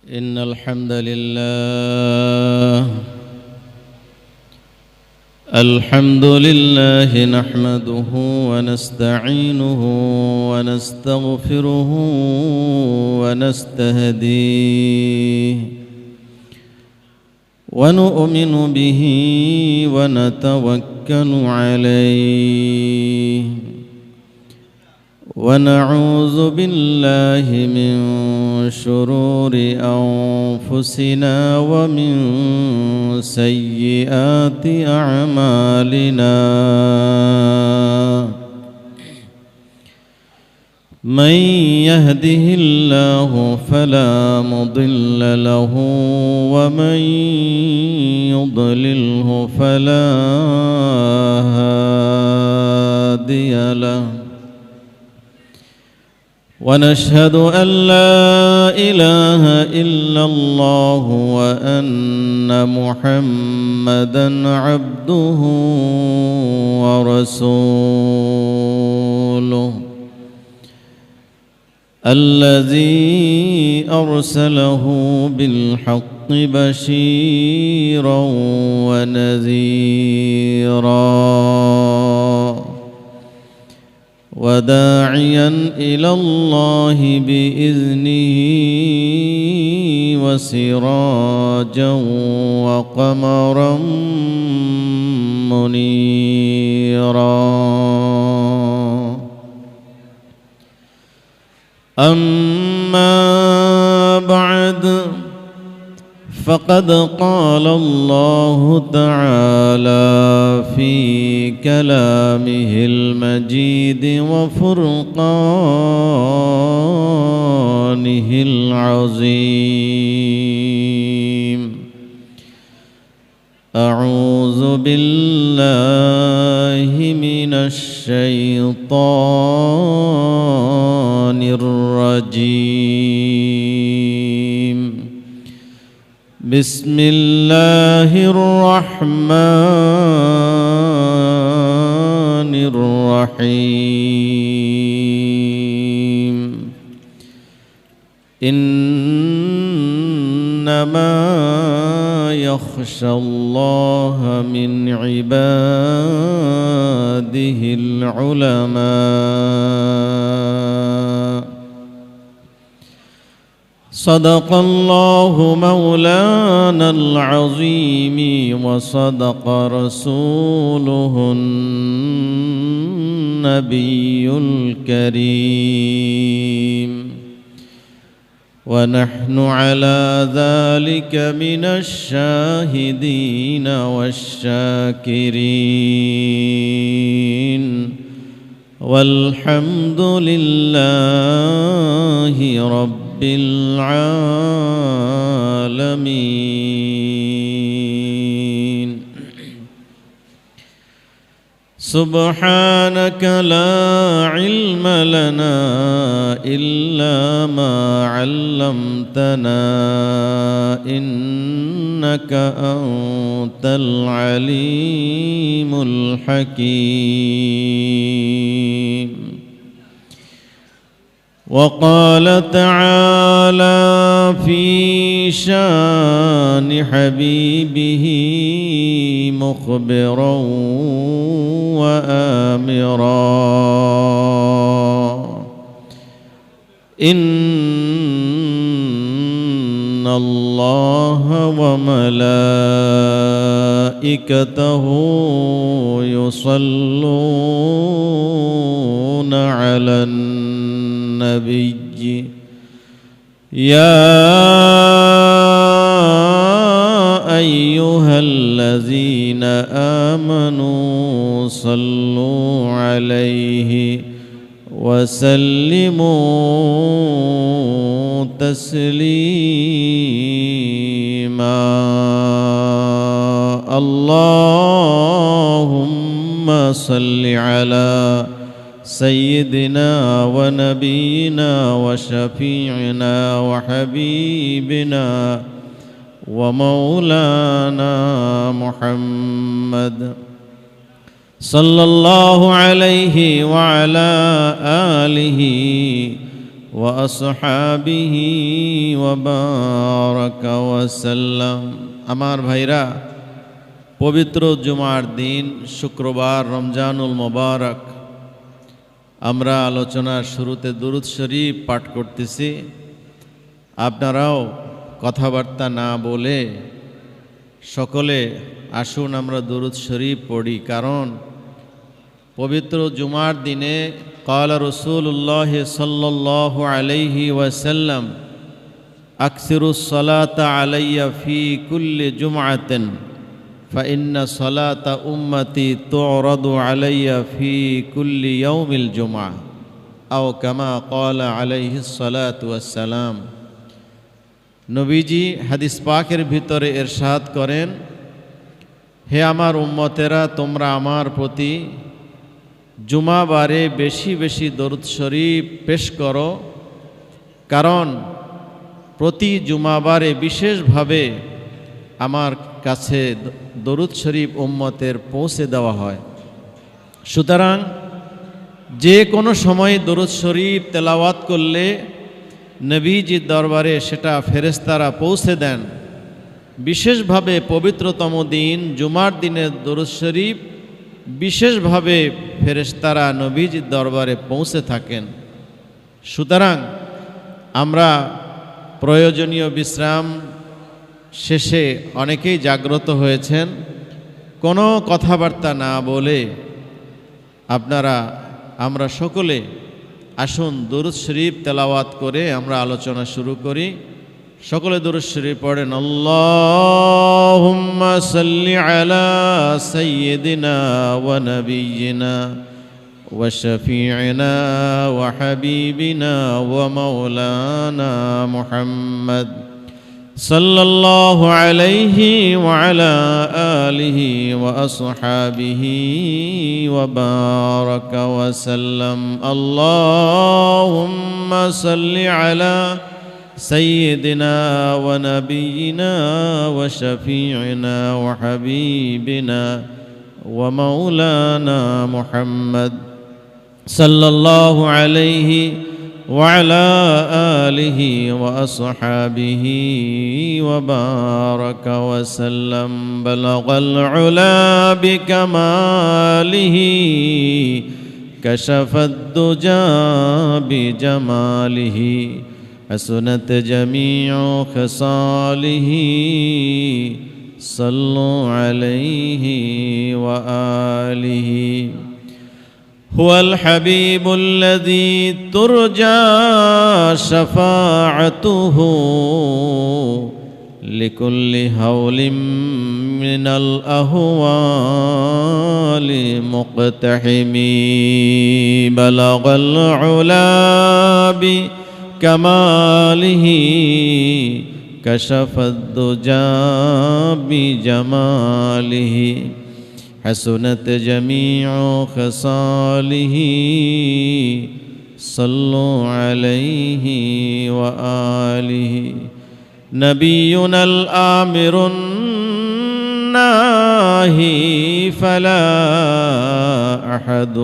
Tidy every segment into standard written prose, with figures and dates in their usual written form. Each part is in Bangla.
إن الحمد لله نحمده ونستعينه ونستغفره ونستهديه ونؤمن به ونتوكل عليه ونعوذ بالله من شرور أنفسنا ومن سيئات أعمالنا من يهده الله فلا مضل له ومن يضلله فلا هادي له ونشهد أن لا إله إلا الله وأن محمدًا عبده ورسوله الذي أرسله بالحق بشيرًا ونذيرًا وداعيا إلى الله بإذنه وسراجا وقمرا منيرا أما بعد فقد قال الله تعالى في كلامه المجيد وفرقانه العظيم أعوذ بالله من الشيطان الرجيم بسم الله الرحمن الرحيم إنما يخشى الله من عباده العلماء صدق الله مولانا العظيم وصدق رسوله النبي الكريم ونحن على ذلك من الشاهدين والشاكرين والحمد لله رب العالمين سبحانك لا علم لنا إلا ما علمتنا إنك أنت العليم الحكيم وقال تعالى في شان حبيبه مخبرا وآمرا إن الله وملائكته يصلون على النبي يا أيها الذين آمنوا صلوا عليه وسلموا تسليما اللهم صل على سيدنا ونبينا وشفيعنا وحبيبنا ومولانا محمد صلى الله عليه وعلى آله وأصحابه وبارك وسلم আমার ভাইরা পবিত্র জুমার দিন শুক্রবার রমজানুল মোবারক আমরা আলোচনার শুরুতে দুরূদ শরীফ পাঠ করতেছি। আপনারাও কথাবার্তা না বলে সকলে আসুন আমরা দুরূদ শরীফ পড়ি, কারণ পবিত্র জুমার দিনে ক্বালা রাসূলুল্লাহ সাল্লাল্লাহু আলাইহি ওয়াসাল্লাম আকসিরুস সালাতা আলাইয়া ফি কুল্লি জুমআতিন ফাইন্না সালাতা উম্মতি তু'রাদু আলাইয়া ফি কুল্লি ইয়াউমিল জুমআ আও কামা ক্বালা আলাইহিস সালাতু ওয়াসসালাম। নবীজি হাদিস পাকের ভিতরে ইরশাদ করেন, হে আমার উম্মতেরা, তোমরা আমার প্রতি জুমাবারে বেশি বেশি দরুদ শরীফ পেশ করো, কারণ প্রতি জুমাবারে বিশেষভাবে আমার কাছে দরুদ শরীফ উম্মতের পৌঁছে দেওয়া হয়। সুতরাং যে কোনো সময় দরুদ শরীফ তেলাওয়াত করলে নবীজির দরবারে সেটা ফেরেশতারা পৌঁছে দেন। বিশেষভাবে পবিত্রতম দিন জুমার দিনে দরুদ শরীফ বিশেষভাবে ফেরেশতারা নবীজির দরবারে পৌঁছে থাকেন। সুতরাং আমরা প্রয়োজনীয় বিশ্রাম শেষে অনেকেই জাগ্রত হয়েছেন, কোনো কথাবার্তা না বলে আমরা সকলে আসুন দরুদ শরীফ তেলাওয়াত করে আমরা আলোচনা শুরু করি। সকলে দরুদ শরীফ পড়েন। আল্লাহুম্মা সাল্লি আলা সাইয়্যিদিনা ওয়া নাবিয়্যিনা ওয়া শাফি'না ওয়া হাবিবিনা ওয়া মাওলানা মুহাম্মদ সাল্লাল্লাহু আলাইহি ওয়া আলা আলিহি ওয়া আসহাবিহি ওয়া বারাকা ওয়া সাল্লাম। আল্লাহুম্মা সাল্লি আলা سيدنا ونبينا وشفيعنا وحبيبنا ومولانا محمد صلى الله عليه وعلى آله وأصحابه وبارك وسلم. بلغ العلا بكماله كشف الدجى بجماله حسنت جميع خصاله صلوا عليه وآله. هو الحبيب الذي ترجى شفاعته لكل هول من الأهوال مقتحم. بلغ العلا كماله كشف الدجى بجماله حسنت جميع خصاله صلوا عليه وآله. نبينا الآمر الناهي فلا أحد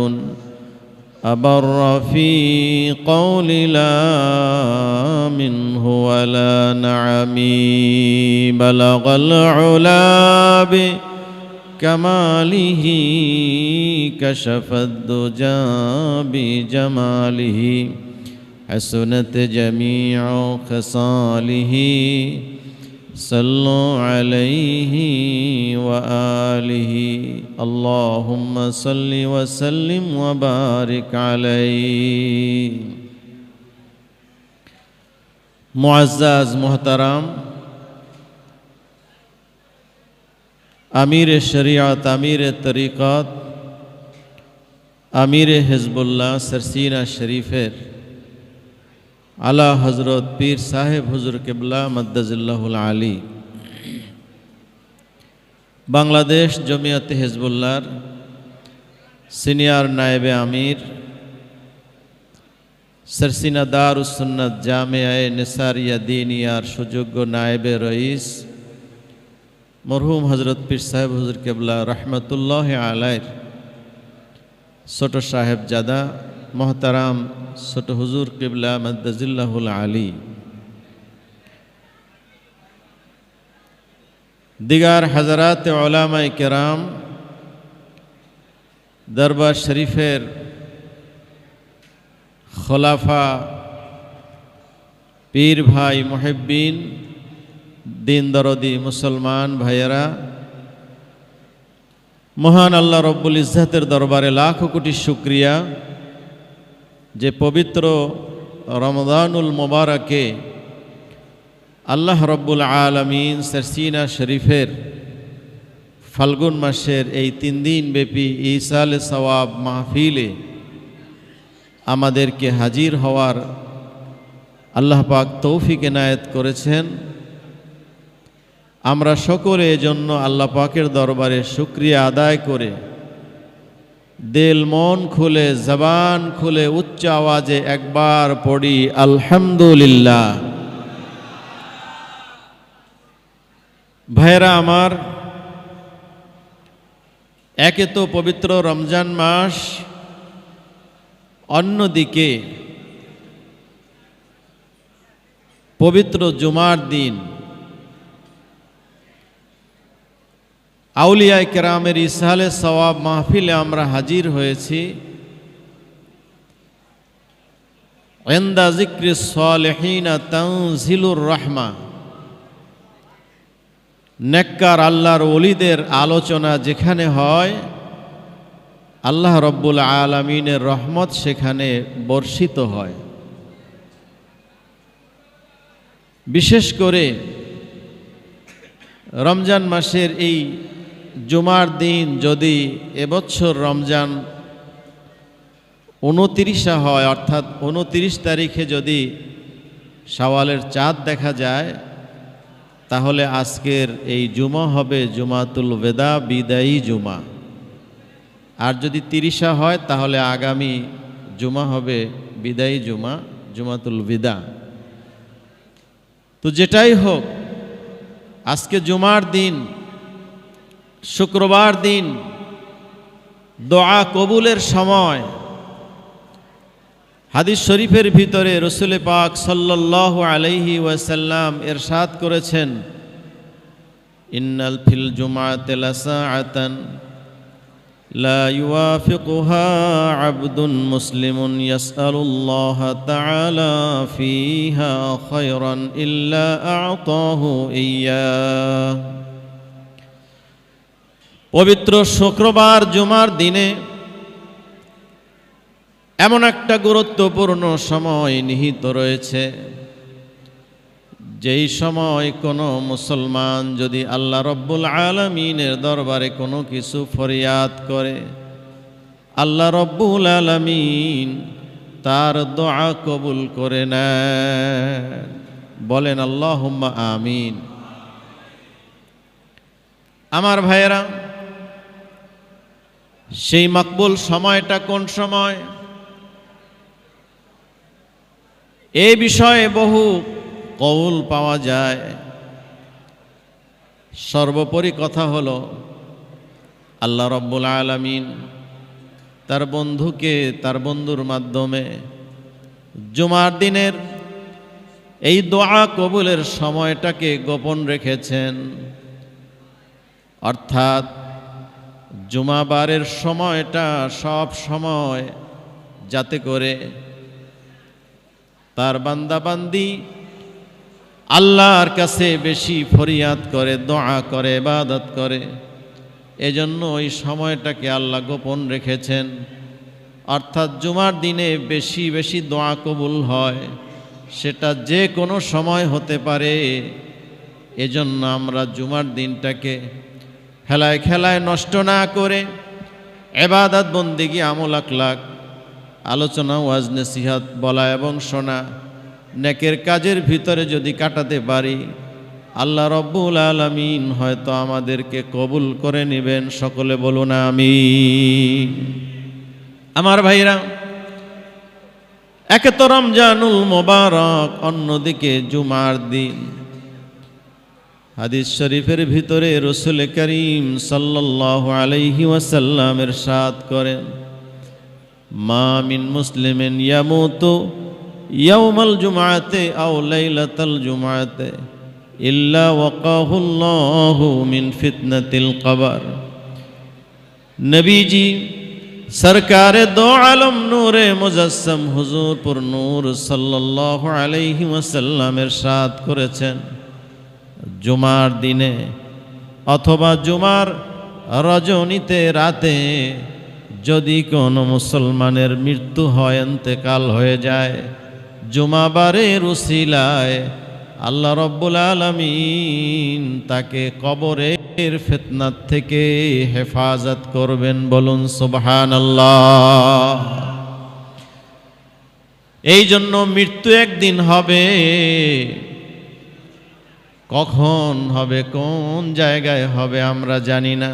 أبر في قول لا منه ولا نعمي. بلغ العلا بكماله كشف الدجى بجماله حسنت جميع خصاله صلوا عليه وآله. اللهم صل وسلم وبارك عليه. মুআজ্জাজ মুহতারাম, আমির শরিয়ত, আমির তরিকত, আমির হিজবুল্লাহ সরসিনা শরীফের আলা হজরত পীর সাহেব হুজুর কিবলা মদ্দাজিল্লাহুল আলী, বাংলাদেশ জমিয়তে হিজবুল্লাহর সিনিয়র নায়েবে আমির, সরসিনা দারুস সুন্নাত জামিয়ায়ে নিসারিয়া দিনিয়ার সুযোগ্য নায়েবে রইস মরহুম হজরত পীর সাহেব হুজুর কিবলা রহমতুল্লাহ আলাইহির ছোট সাহেবজাদা মোহতারাম ছোট হুজুর কিবলা মাদ্দাজিল্লাহুল আলী, দিগার হাজারাত উলামায়ে কেরাম, দরবার শরীফের খোলাফা, পীর ভাই, মুহিব্বিন, দিন দরদি মুসলমান ভাইয়েরা, মহান আল্লাহ রব্বুল ইজ্জতের দরবারে লাখ কোটি শুকরিয়া যে পবিত্র রমজানুল মুবারকে আল্লাহ রব্বুল আলামিন সারসিনা শরীফের ফাল্গুন মাসের এই 3 দিন ব্যাপী ইসালে সওয়াব মাহফিলে আমাদেরকে হাজির হওয়ার আল্লাহ পাক তৌফিক এনায়েত করেছেন। আমরা সকলে এজন্য আল্লাহ পাকের দরবারে শুকরিয়া আদায় করে দিল মন খুলে জবান খুলে উচ্চ আওয়াজে একবার পড়ি আলহামদুলিল্লাহ। ভাইরা আমার, একে তো পবিত্র রমজান মাস, অন্যদিকে পবিত্র জুমার দিন আউলিয়ায়ে কেরামের ইসহালে সওয়াব মাহফিলে আমরা হাজির হয়েছি। ইনদা যিকরিস সালিহিনা তানজিলুর রাহমা, নেককার আল্লাহর ওলিদের আলোচনা যেখানে হয় আল্লাহ রব্বুল আলামিনের রহমত সেখানে বর্ষিত হয়। বিশেষ করে রমজান মাসের এই জুমার দিন যদি এবছর রমজান 29 হয়, অর্থাৎ 29 তারিখে যদি শাওয়ালের চাঁদ দেখা যায়, তাহলে আজকের এই জুমা হবে জুমাতুল বেদা, বিদায়ী জুমা। আর যদি 30 হয় তাহলে আগামী জুমা হবে বিদায়ী জুমা, জুমাতুল বিদা। তো যেটাই হোক, আজকে জুমার দিন, শুক্রবার দিন, দোয়া কবুলের সময়। হাদিস শরীফের ভিতরে রাসূল পাক সাল্লাল্লাহু আলাইহি ওয়াসাল্লাম ইরশাদ করেছেন, ইন্নাল ফিল জুমআতি লাসাআতান লা ইউয়াফিকুহা আবদুন মুসলিমুন ইয়াসআলুল্লাহা তাআলা ফিহা খায়রান ইল্লা আ'তাহু ইয়্যাহ। পবিত্র শুক্রবার জুমার দিনে এমন একটা গুরুত্বপূর্ণ সময় নিহিত রয়েছে, যেই সময় কোনো মুসলমান যদি আল্লাহ রব্বুল আলামিনের দরবারে কোনো কিছু ফরিয়াদ করে, আল্লাহ রব্বুল আলামিন তার দোয়া কবুল করে নেন। বলেন আল্লাহুম্মা আমিন। আমার ভাইয়েরা, সেই মকবুল সময়টা কোন সময়, এই বিষয়ে বহু কৌল পাওয়া যায়। সর্বোপরি কথা হলো, আল্লাহ রব্বুল আলামিন তার বন্ধুকে তার বন্ধুর মাধ্যমে জুমার দিনের এই দোয়া কবুলের সময়টাকে গোপন রেখেছেন। অর্থাৎ জুমাবারের সময়টা সব সময় যাতে করে তার বান্দাবান্দি আল্লাহর কাছে বেশি ফরিয়াদ করে, দোয়া করে, ইবাদত করে, এজন্য ওই সময়টাকে আল্লাহ গোপন রেখেছেন। অর্থাৎ জুমার দিনে বেশি বেশি দোয়া কবুল হয়, সেটা যে কোনো সময় হতে পারে। এজন্য আমরা জুমার দিনটাকে খেলায় খেলায় নষ্ট না করে ইবাদত, বন্দেগী, আমল, আখলাক, আলোচনা, ওয়াজ, নসিহত, বলা এবং শোনা, নেকের কাজের ভিতরে যদি কাটাতে পারি, আল্লাহ রব্বুল আলামিন হয়তো আমাদেরকে কবুল করে নেবেন। সকলে বলুন আমিন। আমার ভাইরা, একে তো রমজানুল মুবারক, অন্যদিকে জুমার দিন। হাদিস শরীফের ভিতরে রাসূল করিম সাল্লাল্লাহু আলাইহি ওয়াসাল্লাম ইরশাদ করেন, মা মিন মুসলিমিন ইয়ামুতু ইয়াউমাল জুমআতি আও লাইলাতাল জুমআতি ইল্লা ওয়াকাহুল্লাহু মিন ফিতনাতিল কবর। নবীজি সরকারে দো আলম নূরে মুজাসসাম হুজুর পুর নূর সাল্লাল্লাহু আলাইহি ওয়াসাল্লাম ইরশাদ করেছেন, জুমার দিনে অথবা জুমার রজনীতে রাতে যদি কোনো মুসলমানের মৃত্যু হয়, ইন্তেকাল হয়ে যায়, জুমাবারের উসিলায় আল্লাহ রব্বুল আলামিন তাকে কবরের ফিতনাত থেকে হেফাজত করবেন। বলুন সুবহানাল্লাহ। এই জন্য মৃত্যু একদিন হবে, কখন হবে, কোন জায়গায় হবে আমরা জানি না,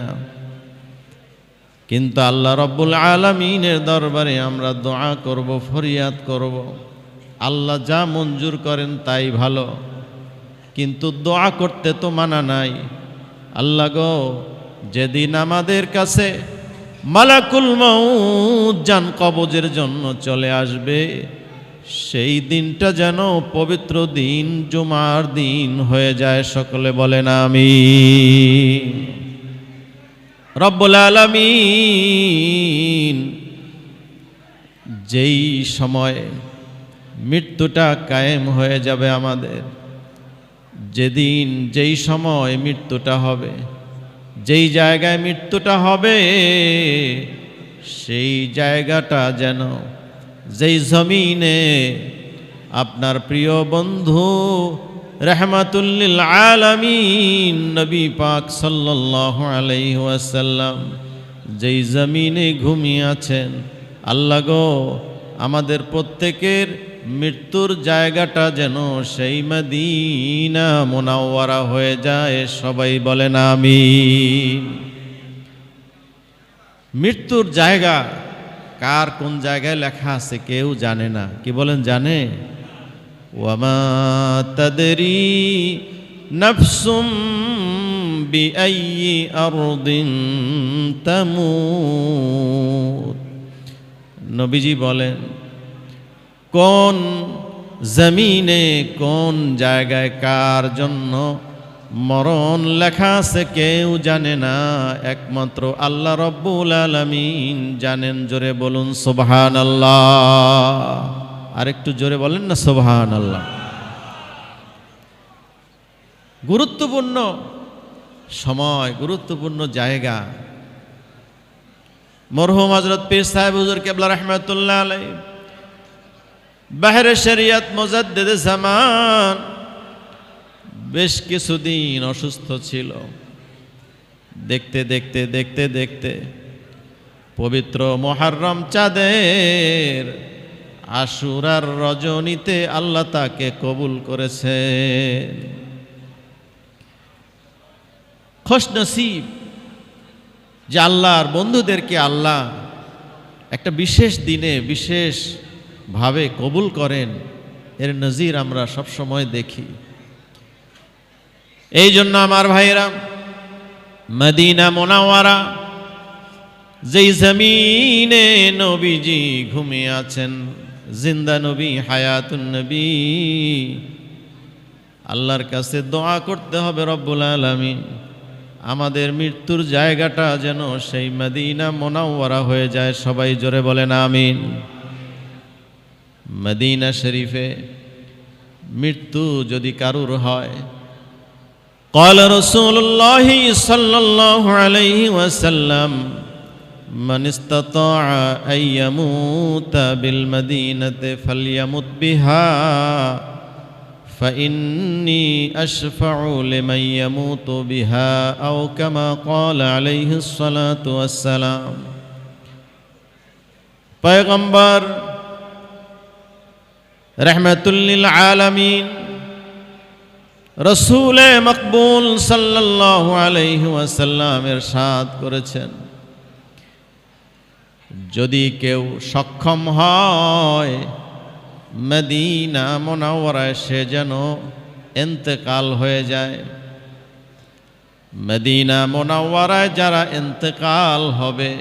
কিন্তু আল্লাহ রব্বুল আলামিনের দরবারে আমরা দোয়া করব, ফরিয়াদ করব। আল্লাহ যা মঞ্জুর করেন তাই ভালো, কিন্তু দোয়া করতে তো মানা নাই। আল্লাহ গো, যেদিন আমাদের কাছে মালাকুল মউত জান কবজের জন্য চলে আসবে, সেই দিনটা যেন পবিত্র দিন, জুমার দিন হয়ে যায়। সকলে বলেন আমিন। রব্বুল আলামিন যেই সময় মৃত্যুটা কায়েম হয়ে যাবে আমাদের, যেদিন যেই সময় মৃত্যুটা হবে, যেই জায়গায় মৃত্যুটা হবে, সেই জায়গাটা যেন, যেই জমিনে আপনার প্রিয় বন্ধু রাহমাতুল লিল আলামিন নবী পাক সাল্লাল্লাহু আলাইহি ওয়াসাল্লাম যেই জমিনে ঘুমিয়ে আছেন, আল্লাহ গো, আমাদের প্রত্যেকের মৃত্যুর জায়গাটা যেন সেই মদিনা মুনাওয়ারা হয়ে যায়। সবাই বলেন আমিন। মৃত্যুর জায়গা কার কোন জায়গায় লেখা আছে কেউ জানে না। কি বলেন, জানে? ওয়ামা তাদরি নাফসুম বিআইয়ি আরদিন তামুত। নবীজি বলেন, কোন জমিনে কোন জায়গায় কার জন্য মরণ লেখা আছে কেউ জানে না, একমাত্র আল্লাহ রব্বুল আলামিন জানেন। জোরে বলুন সুবহানাল্লাহ। আর একটু জোরে বলেন না সুবহানাল্লাহ। গুরুত্বপূর্ণ সময়, গুরুত্বপূর্ণ জায়গা। মরহুম হযরত পীর সাহেব হুজুর কিবলা রাহমাতুল্লাহ আলাইহি বাহরে শরিয়ত মুজাদ্দিদে জামান বেশ কিছুদিন অসুস্থ ছিল। দেখতে দেখতে দেখতে দেখতে পবিত্র মুহররম চাঁদের আশুরার রজনীতে আল্লাহ তাকে কবুল করেছেন। খুশনসিব যে আল্লাহর বন্ধুদেরকে আল্লাহ একটা বিশেষ দিনে বিশেষ ভাবে কবুল করেন, এর নজির আমরা সব সময় দেখি। এই জন্য আমার ভাইরা, মদিনা মুনাওয়ারা যেই জমিনে নবীজি ঘুমিয়ে আছেন, জিন্দা নবী, হায়াতুন নবী, আল্লাহর কাছে দোয়া করতে হবে রব্বুল আলামিন আমাদের মৃত্যুর জায়গাটা যেন সেই মদিনা মুনাওয়ারা হয়ে যায়। সবাই জোরে বলেন আমিন। মদিনা শরীফে মৃত্যু যদি কারুর হয়, قال رسول الله صلى الله عليه وسلم من استطاع أن يموت بالمدينة فليمت بها فإني أشفع لمن يموت بها أو كما قال عليه الصلاة والسلام। पैगंबर रहमतुल लिल आलमीन रसूल मकबूल सल्लल्लाहु अलैहि वसल्लम इरशाद करेছেন, যদি কেউ সক্ষম হয় মদিনা মুনাওয়ারায় সে যেন ইন্তেকাল হয়ে যায়। মদিনা মুনাওয়ারায় যারা ইন্তেকাল হবে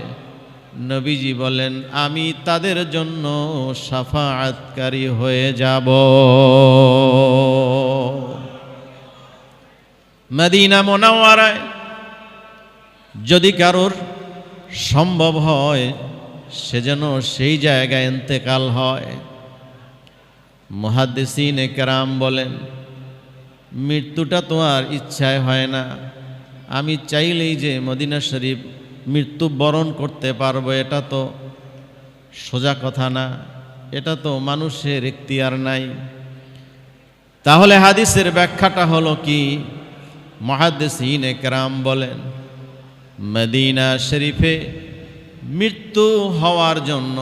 নবীজি বলেন আমি তাদের জন্য শাফাআতকারী হয়ে যাব। মদিনা মুনাওয়ারায় যদি কারোর সম্ভব হয় সে যেন সেই জায়গায় ইন্তেকাল হয়। মুহাদ্দিসিনে কেরাম বলেন মৃত্যুটা তো আর ইচ্ছায় হয় না, আমি চাইলেই যে মদিনা শরীফ মৃত্যুবরণ করতে পারবো এটা তো সোজা কথা না, এটা তো মানুষের এখতিয়ার নাই। তাহলে হাদিসের ব্যাখ্যাটা হলো কি? মুহাদ্দিসিনে কেরাম বলেন মদিনা শরীফে মৃত্যু হওয়ার জন্য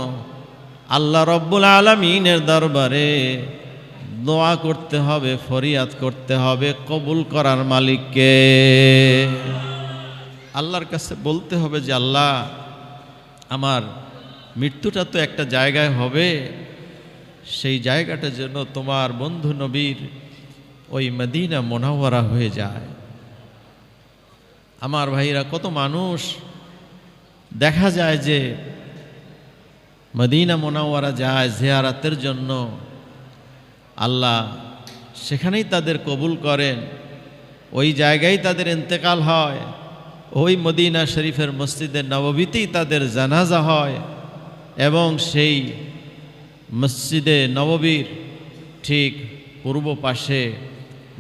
আল্লাহ রব্বুল আলামিনের দরবারে দোয়া করতে হবে, ফরিয়াদ করতে হবে কবুল করার মালিককে। আল্লাহর কাছে বলতে হবে যে আল্লাহ আমার মৃত্যুটা তো একটা জায়গায় হবে, সেই জায়গাটা যেন তোমার বন্ধু নবীর ওই মদিনা মুনাওয়ারা হয়ে যায়। আমার ভাইরা, কত মানুষ দেখা যায় যে মদিনা মুনাওয়ারা যায় জিয়ারাতের জন্য, আল্লাহ সেখানেই তাদের কবুল করেন, ওই জায়গায় তাদের ইন্তেকাল হয়, ওই মদিনা শরীফের মসজিদে নববীতেই তাদের জানাজা হয় এবং সেই মসজিদে নববীর ঠিক পূর্ব পাশে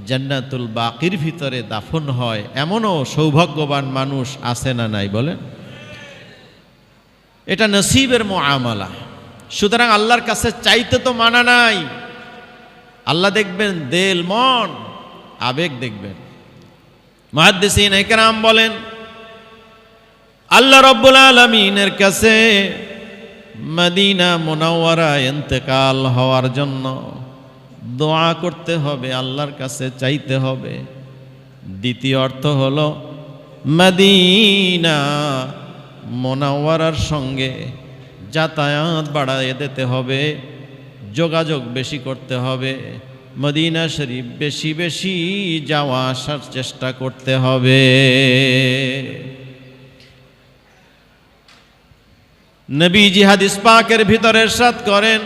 জান্নাতুল বাকির ভিতরে দাফন হয়। এমনও সৌভাগ্যবান মানুষ আছে না নাই বলেন? এটা নসিবের মুআমালা। সুতরাং আল্লাহর কাছে চাইতে তো মানা নাই, আল্লাহ দেখবেন দিল, মন, আবেগ দেখবেন। মুহাদ্দিসিন ইকরাম বলেন আল্লাহ রাব্বুল আলামিনের কাছে মদিনা মুনাওয়ারা ইন্তেকাল হওয়ার জন্য দোয়া করতে হবে, আল্লাহর কাছে চাইতে হবে। দ্বিতীয় অর্থ হলো মদিনা মুনাওয়ারার সঙ্গে যাতায়াত বাড়ায় দিতে হবে, যোগাযোগ বেশি করতে হবে, মদিনা শরীফ বেশি বেশি যাওয়া আসার চেষ্টা করতে হবে। নবীজি হাদিস পাকের ভিতরে ইরশাদ করেন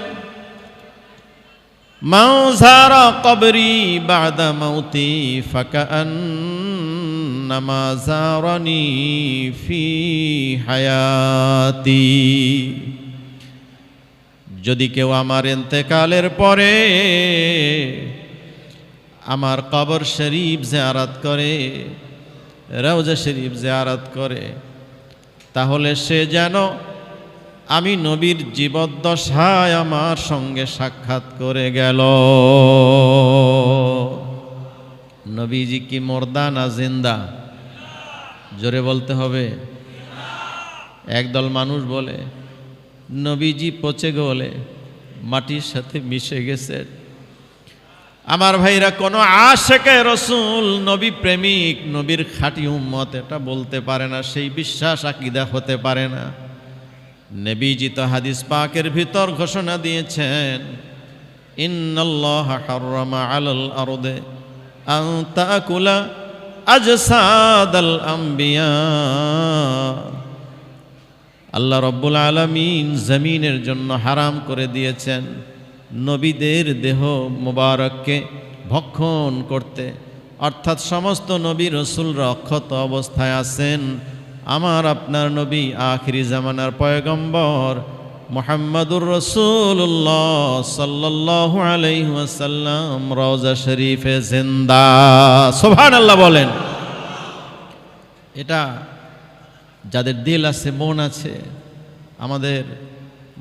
মাও যারা কবরি বাদা মাউতি ফাকান্নামা যারানি ফি হায়াতি। যদি কেউ আমার ইন্তেকালের পরে আমার কবর শরীফ জিয়ারত করে, রওজা শরীফ জিয়ারত করে, তাহলে সে যেন আমি নবীর জীবদ্দশায় আমার সঙ্গে সাক্ষাৎ করে গেল। নবীজি কি মুর্দা না জিন্দা? জোরে বলতে হবে। একদল মানুষ বলে নবীজি পচে গলে মাটির সাথে মিশে গেছে। আমার ভাইরা, কোনো আশিকে রাসূল, নবী প্রেমিক, নবীর খাঁটি উম্মত এটা বলতে পারে না, সেই বিশ্বাস আকীদা হতে পারে না। নবীজি তো হাদিস পাকের ভিতর ঘোষণা দিয়েছেন ইন্নাল্লাহা হাররামা আলাল আরদে আন তাকুলা আজসাদাল আম্বিয়া। আল্লাহ রব্বুল আলামিন জমিনের জন্য হারাম করে দিয়েছেন নবীদের দেহ মুবারককে ভক্ষণ করতে, অর্থাৎ সমস্ত নবী রাসূলরা অক্ষত অবস্থায় আছেন। আমার আপনার নবী আখিরি জামানার পয়গম্বর মুহাম্মাদুর রাসূলুল্লাহ সাল্লাল্লাহু আলাইহি ওয়াসাল্লাম রওজা শরীফে জিন্দা। সুবহানাল্লাহ বলেন। এটা যাদের দিল আছে, মন আছে, আমাদের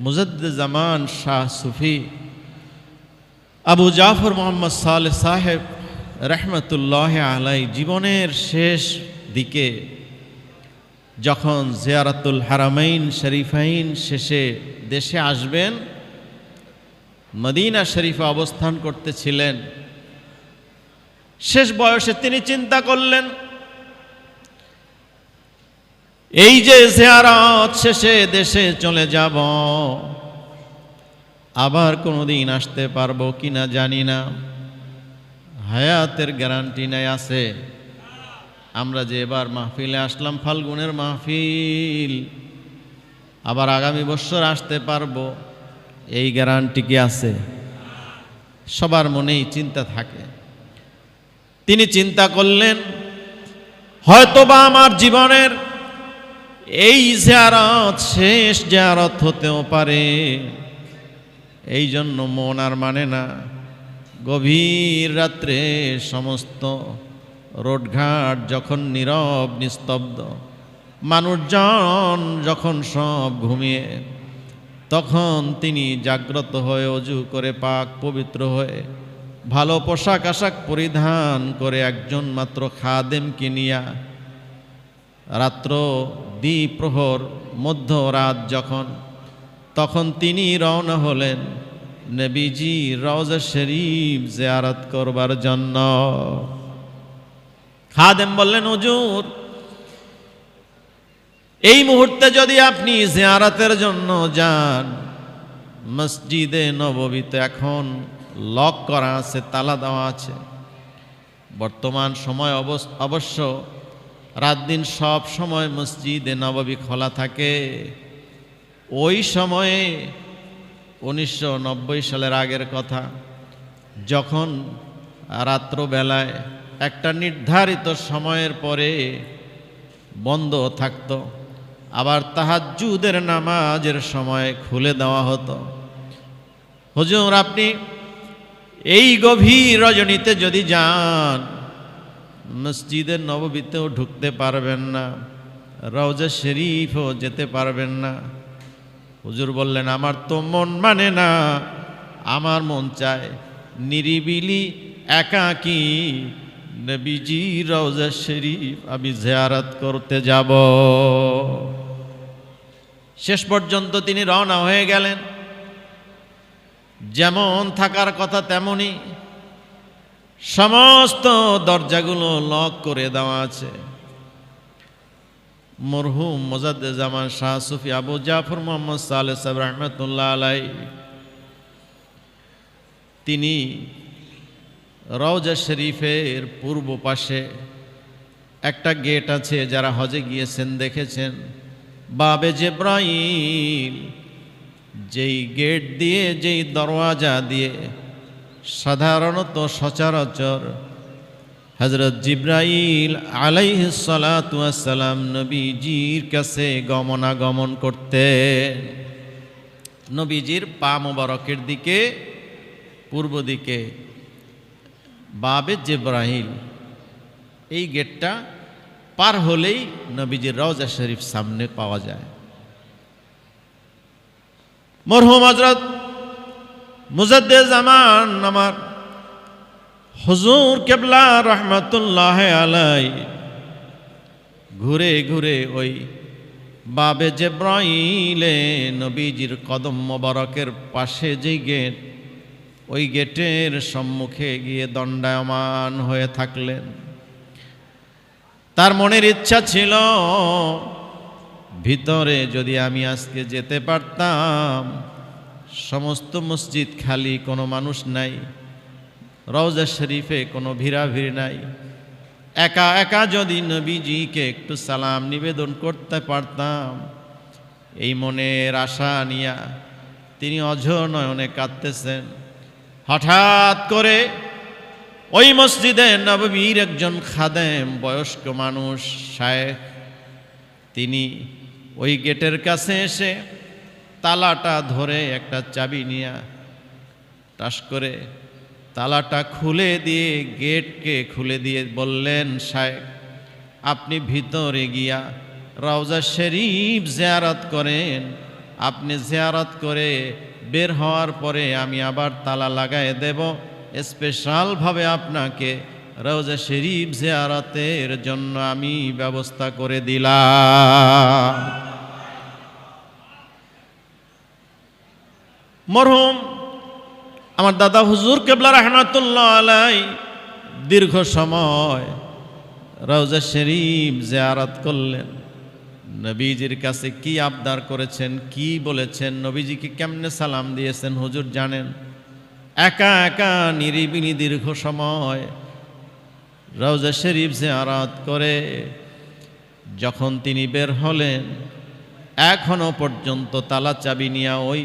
মুজাদ্দিদ জামান শাহ সুফি আবু জাফর মোহাম্মদ সালেহ সাহেব রহমতুল্লাহ আলাইহি জীবনের শেষ দিকে যখন জিয়ারাতুল হারামাইন শরীফাইন শেষে দেশে আসবেন, মদিনা শরীফে অবস্থান করতেছিলেন। শেষ বয়সে তিনি চিন্তা করলেন এই যে জিয়ারত শেষে দেশে চলে যাব, আবার কোনোদিন আসতে পারবো কিনা জানি না, হায়াতের গ্যারান্টি নাই আছে। আমরা যে এবার মাহফিলে আসলাম, ফাল্গুনের মাহফিল, আবার আগামী বছর আসতে পারবো এই গ্যারান্টি কি আছে? সবার মনেই চিন্তা থাকে। তিনি চিন্তা করলেন হয়তোবা আমার জীবনের এই জিয়ারত শেষ জিয়ারত হতেও পারে, এই জন্য মন আর মানে না। গভীর রাত্রে সমস্ত রোডঘাট যখন নীরব নিস্তব্ধ, মানুষজন যখন সব ঘুমিয়ে, তখন তিনি জাগ্রত হয়ে অজু করে পাক পবিত্র হয়ে ভালো পোশাক আশাক পরিধান করে একজন মাত্র খাদেমকে নিয়া রাত্র দ্বিপ্রহর মধ্যরাত যখন, তখন তিনি রওনা হলেন নবীজি রওজা শরীফ জিয়ারত করবার জন্য। খাদেম বললেন, হুজুর এই মুহূর্তে যদি আপনি জিয়ারতের জন্য যান, মসজিদে নববীতে এখন লক করা আছে, তালা দেওয়া আছে। বর্তমান সময় অবশ্য রাত দিন সব সময় মসজিদে নববী খোলা থাকে। ওই সময়ে 1990 সালের আগের কথা, যখন রাত্রবেলায় একটা নির্ধারিত সময়ের পরে বন্ধ থাকতো, আবার তাহাজ্জুদের নামাজের সময় খুলে দেওয়া হতো। হুজুর আপনি এই গভীর রজনীতে যদি যান, মসজিদের নববীতেও ঢুকতে পারবেন না, রওজা শরীফও যেতে পারবেন না। হুজুর বললেন, আমার তো মন মানে না, আমার মন চায় নিরিবিলি একাকী নবীজি রওজা শরীফ আমি জিয়ারত করতে যাব। শেষ পর্যন্ত তিনি রওনা হয়ে গেলেন। যেমন থাকার কথা তেমনি সমস্ত দরজাগুলো লক করে দেওয়া আছে। মরহুম মুজাদ্দেদ জামান শাহ সুফি আবু জাফর মোহাম্মদ সালেহ সাহেব রহমতুল্লাহ আলাই, তিনি রওজা শরীফের পূর্ব পাশে একটা গেট আছে, যারা হজে গিয়েছেন দেখেছেন, বাবে জিব্রাইল, যেই গেট দিয়ে, যেই দরওয়াজা দিয়ে সাধারণত সচরাচর হযরত জিব্রাইল আলাইহিস সালাতু ওয়াস সালাম নবীজির কাছে গমনাগমন করতেন। নবীজির পা মোবারকের দিকে পূর্ব দিকে বাবে জিব্রাইল, এই গেটটা পার হলেই নবীজির রওজা শরীফ সামনে পাওয়া যায়। মরহুম হযরত মুজাদ্দেদ জামান আমার হুজুর কেবলা রহমতুল্লাহ আলাই ঘুরে ঘুরে ওই বাবে জিব্রাইলে নবীজির কদম মোবারকের পাশে যেই গেট, ওই গেটের সম্মুখে গিয়ে দণ্ডায়মান হয়ে থাকলেন। তার মনের ইচ্ছা ছিল, ভিতরে যদি আমি আজকে যেতে পারতাম, সমস্ত মসজিদ খালি, কোনো মানুষ নাই, রওজা শরীফে কোনো ভিড়াভিড়ি নাই, একা একা যদি নবীজিকে একটু সালাম নিবেদন করতে পারতাম, এই মনের আশা নিয়া তিনি অঝোর নয়নে কাঁদতেছেন। হঠাৎ করে ওই মসজিদে নববীর একজন খাদেম, বয়স্ক মানুষ, শায়েখ, তিনি ওই গেটের কাছে এসে তালাটা ধরে একটা চাবি নিয়ে টাস করে তালাটা খুলে দিয়ে, গেটকে খুলে দিয়ে বললেন, শায়েখ আপনি ভিতরে গিয়া রওজা শরীফ জিয়ারত করেন, আপনি জিয়ারত করে বের হওয়ার পরে আমি আবার তালা লাগায় দেব, স্পেশালভাবে আপনাকে রওজা শরীফ জিয়ারতের জন্য আমি ব্যবস্থা করে দিলাম। মরহুম আমার দাদা হুজুর কেবলা রহমাতুল্লাহ আলাই দীর্ঘ সময় রওজা শরীফ জিয়ারত করলেন। নবীজির কাছে কি আবদার করেছেন, কি বলেছেন, নবীজিকে কেমনে সালাম দিয়েছেন হুজুর জানেন। একা একা নিরিবিলি দীর্ঘ সময় রওজা শরীফ জিয়ারত করে যখন তিনি বের হলেন, এখনো পর্যন্ত তালা চাবি নিয়ে ওই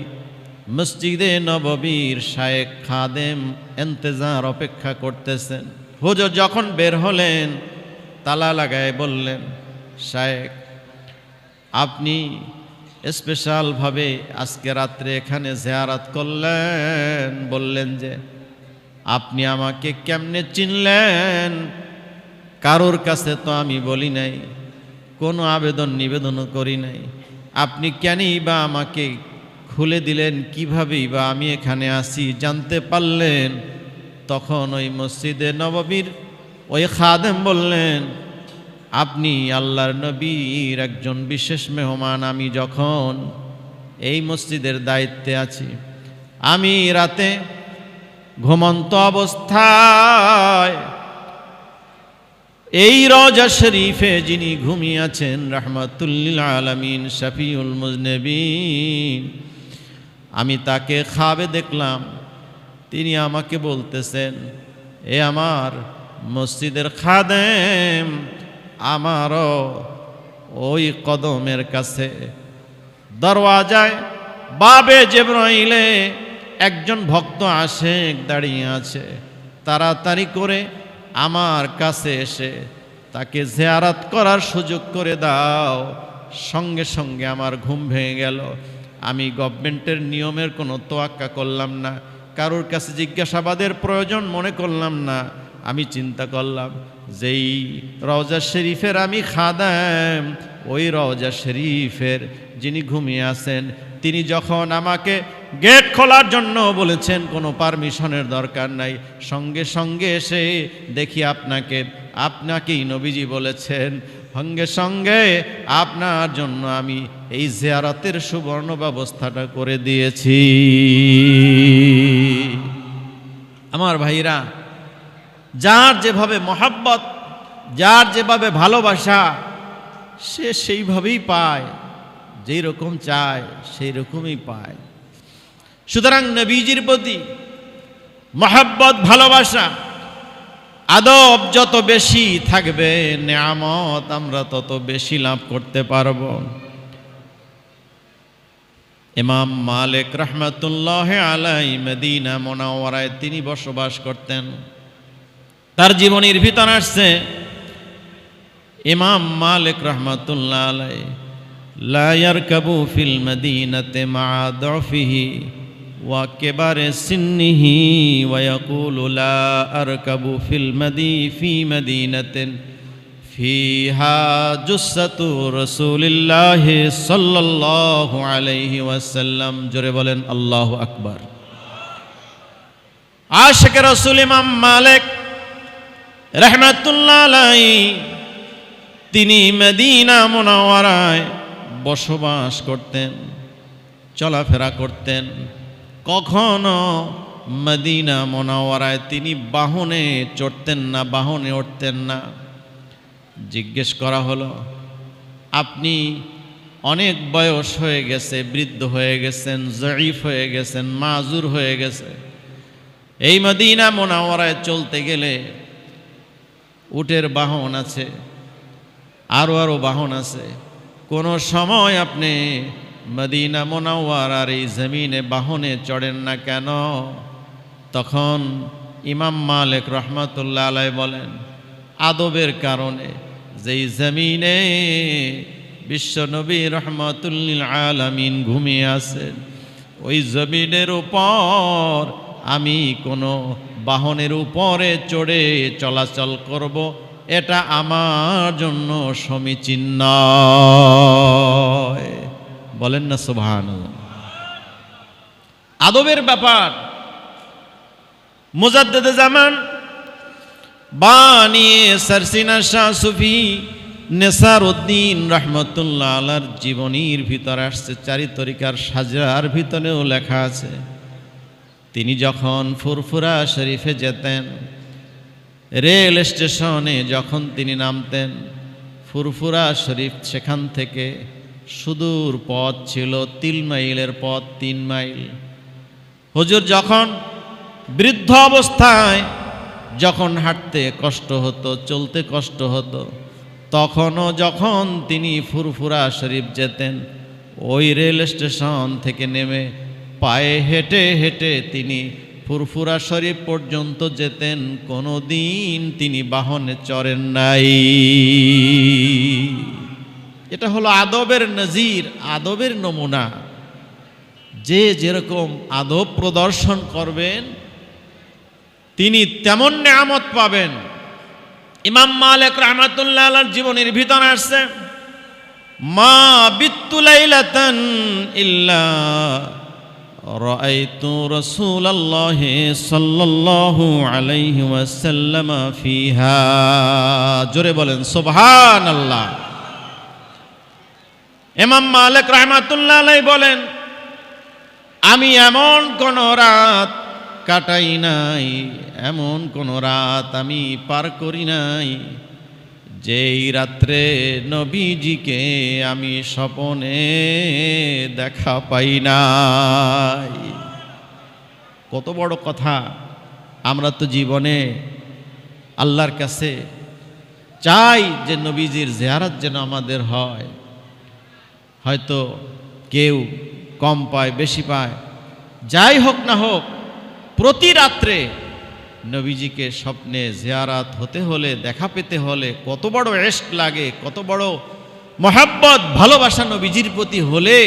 মসজিদে নববীর শায়েখ খাদেম ইন্তজার অপেক্ষা করতেছেন। হুজুর যখন বের হলেন তালা লাগায় বললেন, শায়েখ আপনি স্পেশালভাবে আজকে রাত্রে এখানে জিয়ারত করলেন, বললেন যে আপনি আমাকে কেমনে চিনলেন? কারোর কাছে তো আমি বলি নাই, কোনো আবেদন নিবেদনও করি নাই, আপনি কেনই বা আমাকে খুলে দিলেন, কিভাবেই বা আমি এখানে আসি জানতে পারলেন? তখন ওই মসজিদে নববীর ওই খাদেম বললেন, আপনি আল্লাহর নবীর একজন বিশেষ মেহমান। আমি যখন এই মসজিদের দায়িত্বে আছি, আমি রাতে ঘুমন্ত অবস্থায় এই রওজা শরীফে যিনি ঘুমিয়ে আছেন রাহমাতুল লিল আলামিন শফিউল মুজনিবিন, আমি তাকে খাবে দেখলাম। তিনি আমাকে বলতেছেন, এ আমার মসজিদের খাদেম, আমারও ওই কদমের কাছে দরওয়াজায় বাবে জিবরাইলে একজন ভক্ত আশেক দাঁড়িয়ে আছে, তাড়াতাড়ি করে আমার কাছে এসে তাকে জিয়ারত করার সুযোগ করে দাও। সঙ্গে সঙ্গে আমার ঘুম ভেঙে গেল। আমি গভর্নমেন্টের নিয়মের কোনো তোয়াক্কা করলাম না, কারোর কাছে জিজ্ঞাসাবাদের প্রয়োজন মনে করলাম না। আমি চিন্তা করলাম যেই রওজা শরীফের আমি খাদেম, ওই রওজা শরীফের যিনি ঘুমিয়ে আছেন, তিনি যখন আমাকে গেট খোলার জন্য বলেছেন, কোনো পারমিশনের দরকার নাই, সঙ্গে সঙ্গে এসে দেখি আপনাকেই নবীজি বলেছেন, সঙ্গে সঙ্গে আপনার জন্য আমি এই জিয়ারতের সুবর্ণ ব্যবস্থাটা করে দিয়েছি। আমার ভাইরা, যার যেভাবে মহাব্বত, যার যেভাবে ভালোবাসা, সে সেইভাবেই পায়, যেই রকম চায় সেই রকমই পায়। সুতরাং নবীজির প্রতি মহাব্বত, ভালোবাসা, আদব যত বেশি থাকবে, নেয়ামত আমরা তত বেশি লাভ করতে পারব। ইমাম মালিক রহমাতুল্লাহ আলাইহি মদিনা মুনাওয়ারায় তিনি বসবাস করতেন। তার জীবনীর ভিতর আসছে, ইমাম মালিক রহমাতুল্লাহ আলাইহি লা ইয়ারকাবু ফিল মদিনাতি মা দুফিহি ওয়া কিবারে সিন্নিহি ওয়া ইয়াকুলু লা আরকাবু ফি মদিনাতিন ফিহা জুসসাতু রাসূলিল্লাহি সাল্লাল্লাহু আলাইহি ওয়াসাল্লাম। জোরে বলেন আল্লাহু আকবার। আশিকে রাসূল ইমাম মালিক রহমাতুল্লাহ আলাইহি তিনি মদিনা মুনাওয়ারায় বসবাস করতেন, চলাফেরা করতেন। কখনো মদিনা মুনাওয়ারায় তিনি বাহনে চড়তেন না, বাহনে উঠতেন না। জিজ্ঞেস করা হলো, আপনি অনেক বয়স হয়ে গেছে, বৃদ্ধ হয়ে গেছেন, জয়ীফ হয়ে গেছেন, মাজুর হয়ে গেছে, এই মদিনা মুনাওয়ারায় চলতে গেলে উটের বাহন আছে, আরো বাহন আছে, কোনো সময় আপনি মদিনা মুনাওয়ারার এই জমিনে বাহনে চড়েন না কেন? তখন ইমাম মালিক রহমাতুল্লাহ আলাইহি বলেন, আদবের কারণে। যেই জমিনে বিশ্বনবী রহমাতুল লিল আলামিন ঘুমিয়ে আছেন, ওই জমিনের উপর আমি কোনো বাহনের উপরে চড়ে চলাচল করব, এটা আমার জন্য সমীচীন নয়। বলেন না সুবহানাল্লাহ। আদবের ব্যাপার। মুজাদ্দিদে জামান বানিয়ে সরসিনা শাহ সুফি নেসারউদ্দিন রহমতুল্লাহ আলার জীবনীর ভিতরে আসছে, চারিত্রিকার সাজার ভিতরেও লেখা আছে, তিনি যখন ফুরফুরা শরীফে যেতেন, রেল স্টেশনে যখন তিনি নামতেন, ফুরফুরা শরীফ সেখান থেকে সুদূর পথ ছিল, 3 মাইলের পথ, 3 মাইল। হুজুর যখন বৃদ্ধ অবস্থায় যখন হাঁটতে কষ্ট হতো, চলতে কষ্ট হতো, তখনও যখন তিনি ফুরফুরা শরীফ যেতেন, ওই রেল স্টেশন থেকে নেমে পায়ে হেঁটে হেঁটে তিনি ফুরফুরা শরীফ পর্যন্ত যেতেন, কোনো দিন তিনি বাহনে চড়েন নাই। এটা হলো আদবের নজির, আদবের নমুনা। যে যেরকম আদব প্রদর্শন করবেন তিনি তেমন নেয়ামত পাবেন। ইমাম মালিক রাহমাতুল্লাহ আলাইহির জীবনের ভিতরে আসছে, মা বিত্তু লাইলাতান ইল্লা রাআইতু রাসূলুল্লাহি সাল্লাল্লাহু আলাইহি ওয়াসাল্লাম ফিহা। জোরে বলেন সুবহানাল্লাহ। ইমাম মালিক রাহমাতুল্লাহ আলাইহি বলেন, আমি এমন কোন রাত কাটাই নাই, এমন কোন রাত আমি পার করি নাই যেই রাত্রে নবীজিকে আমি স্বপ্নে দেখা পাই নাই। কত বড় কথা! আমরা তো জীবনে আল্লাহর কাছে চাই যে নবীজির জিয়ারত যেন আমাদের হয়। হয়তো কেউ কম পায়, বেশি পায়, যাই হোক না হোক, প্রতি রাত্রে নবীজিকে স্বপ্নে জিয়ারত হতে হলে, দেখা পেতে হলে কত বড় ইশক লাগে, কত বড় মহাব্বত, ভালোবাসা নবীজির প্রতি হলে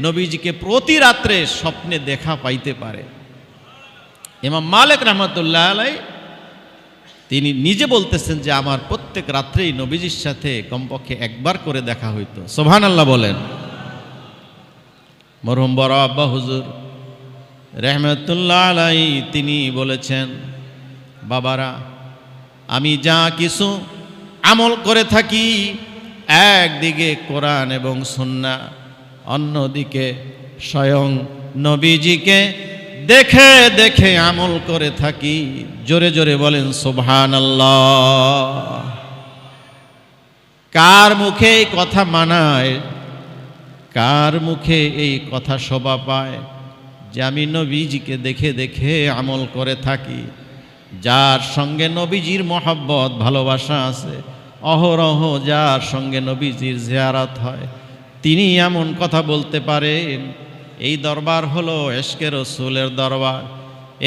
নবীজিকে প্রতি রাত্রে স্বপ্নে দেখা পাইতে পারে। ইমাম মালিক রাহমাতুল্লাহ আলাইহি তিনি নিজে বলতেছেন যে আমার প্রত্যেক রাত্রেই নবীজির সাথে কমপক্ষে একবার করে দেখা হইতো। সুবহানাল্লাহ বলেন। মরহুম বড় আব্বা হুজুর রাহমাতুল্লাহ আলাইহি তিনি বলেছেন, বাবারা, আমি যা কিছু আমল করে থাকি, একদিকে কোরআন এবং সুন্নাহ, অন্যদিকে স্বয়ং নবীজিকে দেখে দেখে আমল করে থাকি। জোরে জোরে বলেন সুবহানাল্লাহ। কার মুখে এই কথা মানায়, কার মুখে এই কথা শোভা পায় যে আমি নবীজিকে দেখে দেখে আমল করে থাকি? যার সঙ্গে নবীজির মহব্বত, ভালোবাসা আছে, অহরহ যার সঙ্গে নবীজির জিয়ারত হয়, তিনি এমন কথা বলতে পারেন। এই দরবার হলো ইশকে রাসূলের দরবার,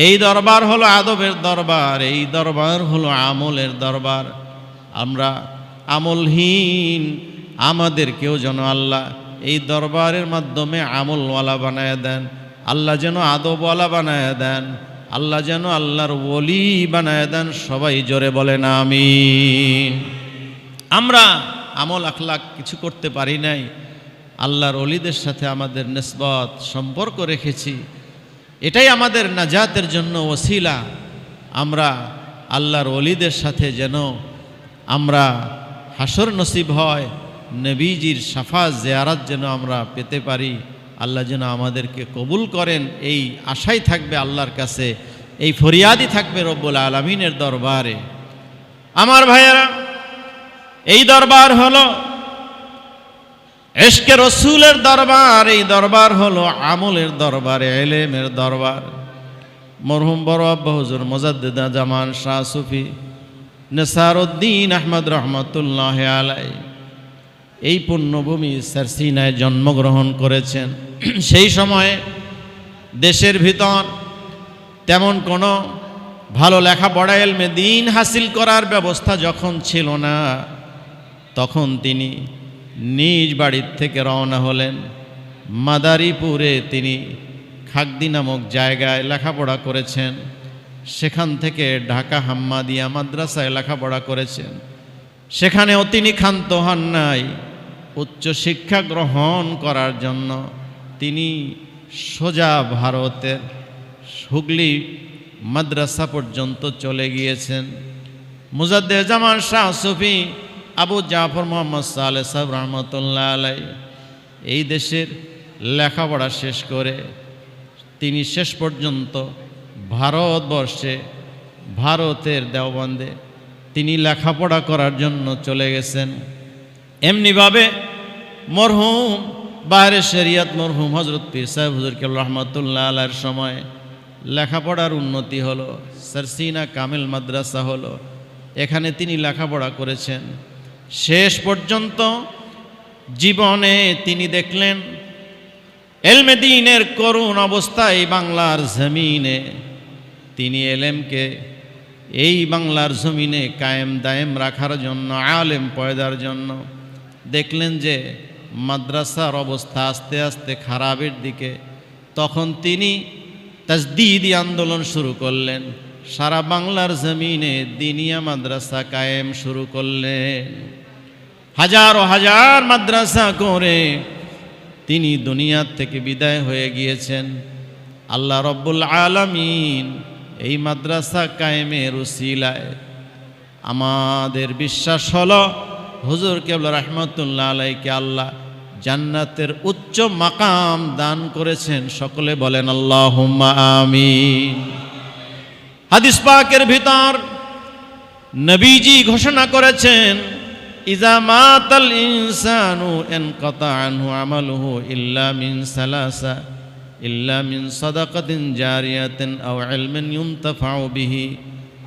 এই দরবার হলো আদবের দরবার, এই দরবার হলো আমলের দরবার। আমরা আমলহীন, আমাদেরকেও যেন আল্লাহ এই দরবারের মাধ্যমে আমলওয়ালা বানায় দেন, আল্লাহ যেন আদবওয়ালা বানায় দেন, আল্লাহ যেন আল্লাহর ওলি বানায় দেন। সবাই জোরে বলেন আমিন। আমরা আমল আখলাক কিছু করতে পারি নাই, আল্লাহর ওলিদের সাথে আমাদের নিসবত, সম্পর্ক রেখেছি, এটাই আমাদের নাজাতের জন্য ওসিলা। আমরা আল্লাহর ওলিদের সাথে যেন আমরা হাসর নসিব হয়, নবীজির শাফাত জিয়ারত যেন আমরা পেতে পারি, আল্লাহ যেন আমাদেরকে কবুল করেন, এই আশাই থাকবে আল্লাহর কাছে, এই ফরিয়াদি থাকবে রব্বুল আলামিনের দরবারে। আমার ভাইয়েরা, এই দরবার হলো ইশকে রাসূলের দরবার, এই দরবার হলো আমলের দরবার, ইলমের দরবার। মরহুম বড় আব্বা হুজুর মুজাদ্দিদ জামান শাহ সুফি নেসারউদ্দিন আহমদ রহমতুল্লাহ আলাইহি এই পুণ্যভূমি সারসিনায় জন্মগ্রহণ করেছেন। সেই সময়ে দেশের ভিতর তেমন কোনো ভালো লেখাপড়া, ইলমে দ্বীন হাসিল করার ব্যবস্থা যখন ছিল না, তখন তিনি নিজ বাড়ির থেকে রওনা হলেন। মাদারীপুরে তিনি খাগদি নামক জায়গায় লেখাপড়া করেছেন। সেখান থেকে ঢাকা হাম্মাদিয়া মাদ্রাসায় লেখাপড়া করেছেন। সেখানেও তিনি ক্ষান্ত হন নাই। উচ্চশিক্ষা গ্রহণ করার জন্য তিনি সোজা ভারতের হুগলি মাদ্রাসা পর্যন্ত চলে গিয়েছেন। মুজাদ্দিদ জামান শাহ সুফি আবু জাফর মোহাম্মদ সালেহ সাহেব রহমতুল্লাহ আলাইহি এই দেশের লেখাপড়া শেষ করে তিনি শেষ পর্যন্ত ভারতবর্ষে, ভারতের দেওবন্দে তিনি লেখাপড়া করার জন্য চলে গেছেন। এমনিভাবে মরহুম বাহরে শরিয়ত মরহুম হজরত পীর সাহেব হুজুর কেবল রহমতুল্লাহ আলাইহির সময় লেখাপড়ার উন্নতি হলো, সারসিনা কামিল মাদ্রাসা হলো, এখানে তিনি লেখাপড়া করেছেন। শেষ পর্যন্ত জীবনে তিনি দেখলেন এলমে দ্বীনের করুণ অবস্থায় বাংলার জমিনে তিনি এলেমকে এই বাংলার জমিনে কায়েম দায়েম রাখার জন্য, আলেম পয়দার জন্য দেখলেন যে মাদ্রাসার অবস্থা আস্তে আস্তে খারাপের দিকে। তখন তিনি তাজদীদি আন্দোলন শুরু করলেন, সারা বাংলার জমিনে দিনিয়া মাদ্রাসা কায়েম শুরু করলেন। হাজারো হাজার মাদ্রাসা করে তিনি দুনিয়ার থেকে বিদায় হয়ে গিয়েছেন। আল্লাহ রব্বুল আলামিন এই মাদ্রাসা কায়েমের উসিলায় আমাদের বিশ্বাস হলো হুজুর কেবলা রাহমাতুল্লাহ আলাইকে আল্লাহ জান্নাতের উচ্চ মাকাম দান করেছেন। সকলে বলেন আল্লাহুম্মা আমিন। হাদিস পাকের ভিতর নবীজি ঘোষণা করেছেন, ইজা মাতাল ইনসানু ইনকাতা আনহু আমালুহু ইল্লা মিন সালাসা ইল্লা মিন সাদাকাতিন জারিয়াতিন আও ইলমিন ইউনতাফাউ বিহি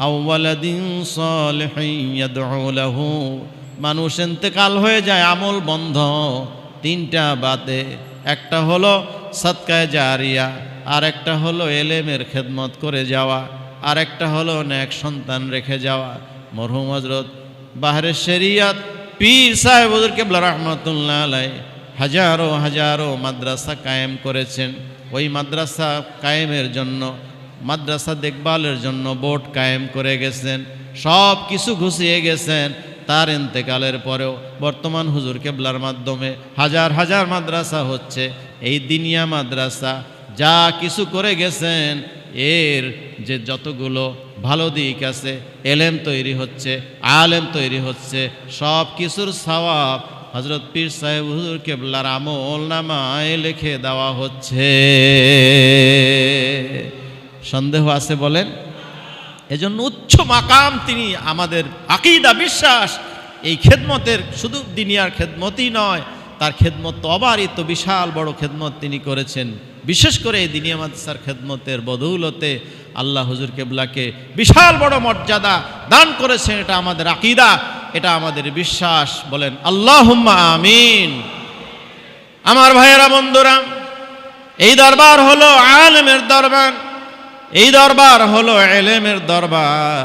আও ওয়ালাদিন সালিহিন ইয়াদউ লাহু। মানুষ ইন্তেকাল হয়ে যায়, আমল বন্ধ তিনটা বাতে। একটা হলো সাদকায়ে জারিয়া, আর একটা হলো এলেমের খেদমত করে যাওয়া, আর একটা হলো নেক সন্তান রেখে যাওয়া। মরহুম হযরত বাহরে শরিয়ত পীর সাহেব হুজুর কেবলা রাহমাতুল্লাহ আলাইহি হাজারো হাজারো মাদ্রাসা কায়েম করেছেন। ওই মাদ্রাসা কায়েমের জন্য, মাদ্রাসা দেখভালের জন্য বোর্ড কায়েম করে গেছেন, সব কিছু ঘুষিয়ে গেছেন। তার ইন্তেকালের পরেও বর্তমান হুজুর কেবলার মাধ্যমে হাজার হাজার মাদ্রাসা হচ্ছে। এই দিনিয়া মাদ্রাসা যা কিছু করে গেছেন, এর যে যতগুলো ভালো দিক আছে, এলেম তৈরি হচ্ছে, আলেম তৈরি হচ্ছে, সব কিছুর সওয়াব হযরত পীর সাহেব হুজুর কেবলার আমল নামায় লিখে দেওয়া হচ্ছে। সন্দেহ আছে বলেন? এজন্য উচ্চ মাকাম তিনি, আমাদের আকীদা বিশ্বাস এই খেদমতের, শুধু দুনিয়ার খেদমতই নয়, তার খেদমত তো অবারিত বিশাল বড় খেদমত তিনি করেছেন। বিশেষ করে এই দিনিয়া মাদ্রাসার খেদমতের বদৌলতে আল্লাহ হুজুর কেবলাকে বিশাল বড় মর্যাদা দান করেছেন। এটা আমাদের আকীদা, এটা আমাদের বিশ্বাস। বলেন আল্লাহুম্মা আমিন। আমার ভাইয়েরা, বন্ধুরা, এই দরবার হলো আলেমের দরবার, এই দরবার হলো এলেমের দরবার।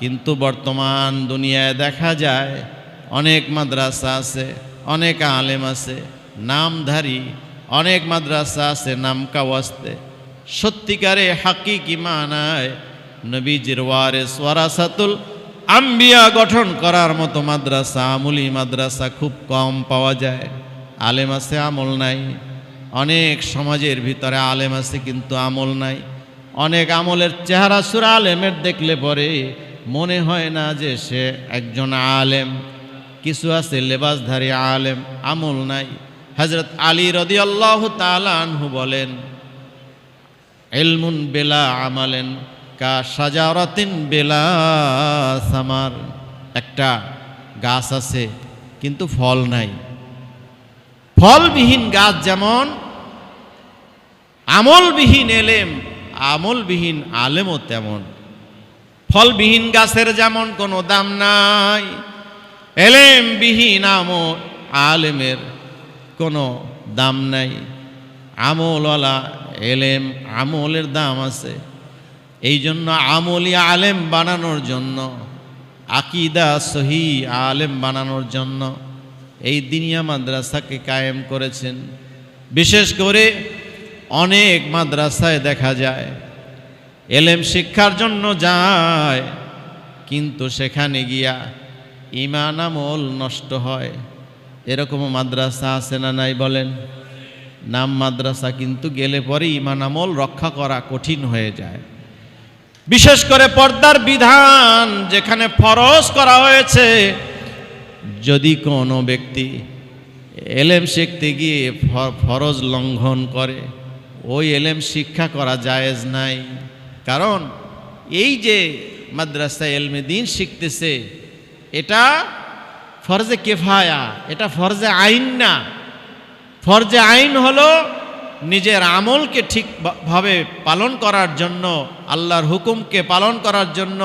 কিন্তু বর্তমান দুনিয়ায় দেখা যায় অনেক মাদ্রাসা আছে, অনেক আলেম আছে, নামধারী অনেক মাদ্রাসা আছে নামকা ওয়াস্তে। সত্যিকারে হাকিকি মানায় নবীজির ওয়ারিস ওয়ারাসাতুল আম্বিয়া গঠন করার মতো মাদ্রাসা, আমলি মাদ্রাসা খুব কম পাওয়া যায়। আলেম আছে, আমল নাই। অনেক সমাজের ভিতরে আলেম আছে কিন্তু আমল নাই। অনেক আমলের চেহারা সুরা আলেমের দেখলে পরে মনে হয় না যে সে একজন আলেম। কিছু আছে লেবাসধারী আলেম, আমল নাই। হযরত আলী রাদিয়াল্লাহু তাআলা আনহু বলেন, ইলমুন বেলা আমালেন কা শাজারাতিন বেলা সামার। একটা গাছ আছে কিন্তু ফল নাই। ফলবিহীন গাছ যেমন, আমলবিহীন এলেম, আমলবিহীন আলেমও তেমন। ফলবিহীন গাছের যেমন কোনো দাম নাই, এলেমবিহীন আলেমের কোনো দাম নাই। আমলওয়ালা এলেম, আমলের দাম আছে। এই জন্য আমলি আলেম বানানোর জন্য, আকীদা সহি আলেম বানানোর জন্য এই দিনিয়া মাদ্রাসাকে কায়েম করেছেন। বিশেষ করে অনেক মাদ্রাসায় দেখা যায় এলেম শিক্ষার জন্য যায়, কিন্তু সেখানে গিয়া ঈমান আমল নষ্ট হয়। এরকমও মাদ্রাসা আছে না নাই বলেন? নাম মাদ্রাসা, কিন্তু গেলে পরে ঈমান আমল রক্ষা করা কঠিন হয়ে যায়। বিশেষ করে পর্দার বিধান যেখানে ফরজ করা হয়েছে, যদি কোনো ব্যক্তি এলেম শিখতে গিয়ে ফরজ লঙ্ঘন করে, ওই এলেম শিক্ষা করা জায়েজ নাই। কারণ এই যে মাদ্রাসা এলমে দ্বীন শিখতেছে, এটা ফরজে কিফায়া, এটা ফরজে আইন না। ফরজে আইন হলো নিজের আমলকে ঠিকভাবে পালন করার জন্য, আল্লাহর হুকুমকে পালন করার জন্য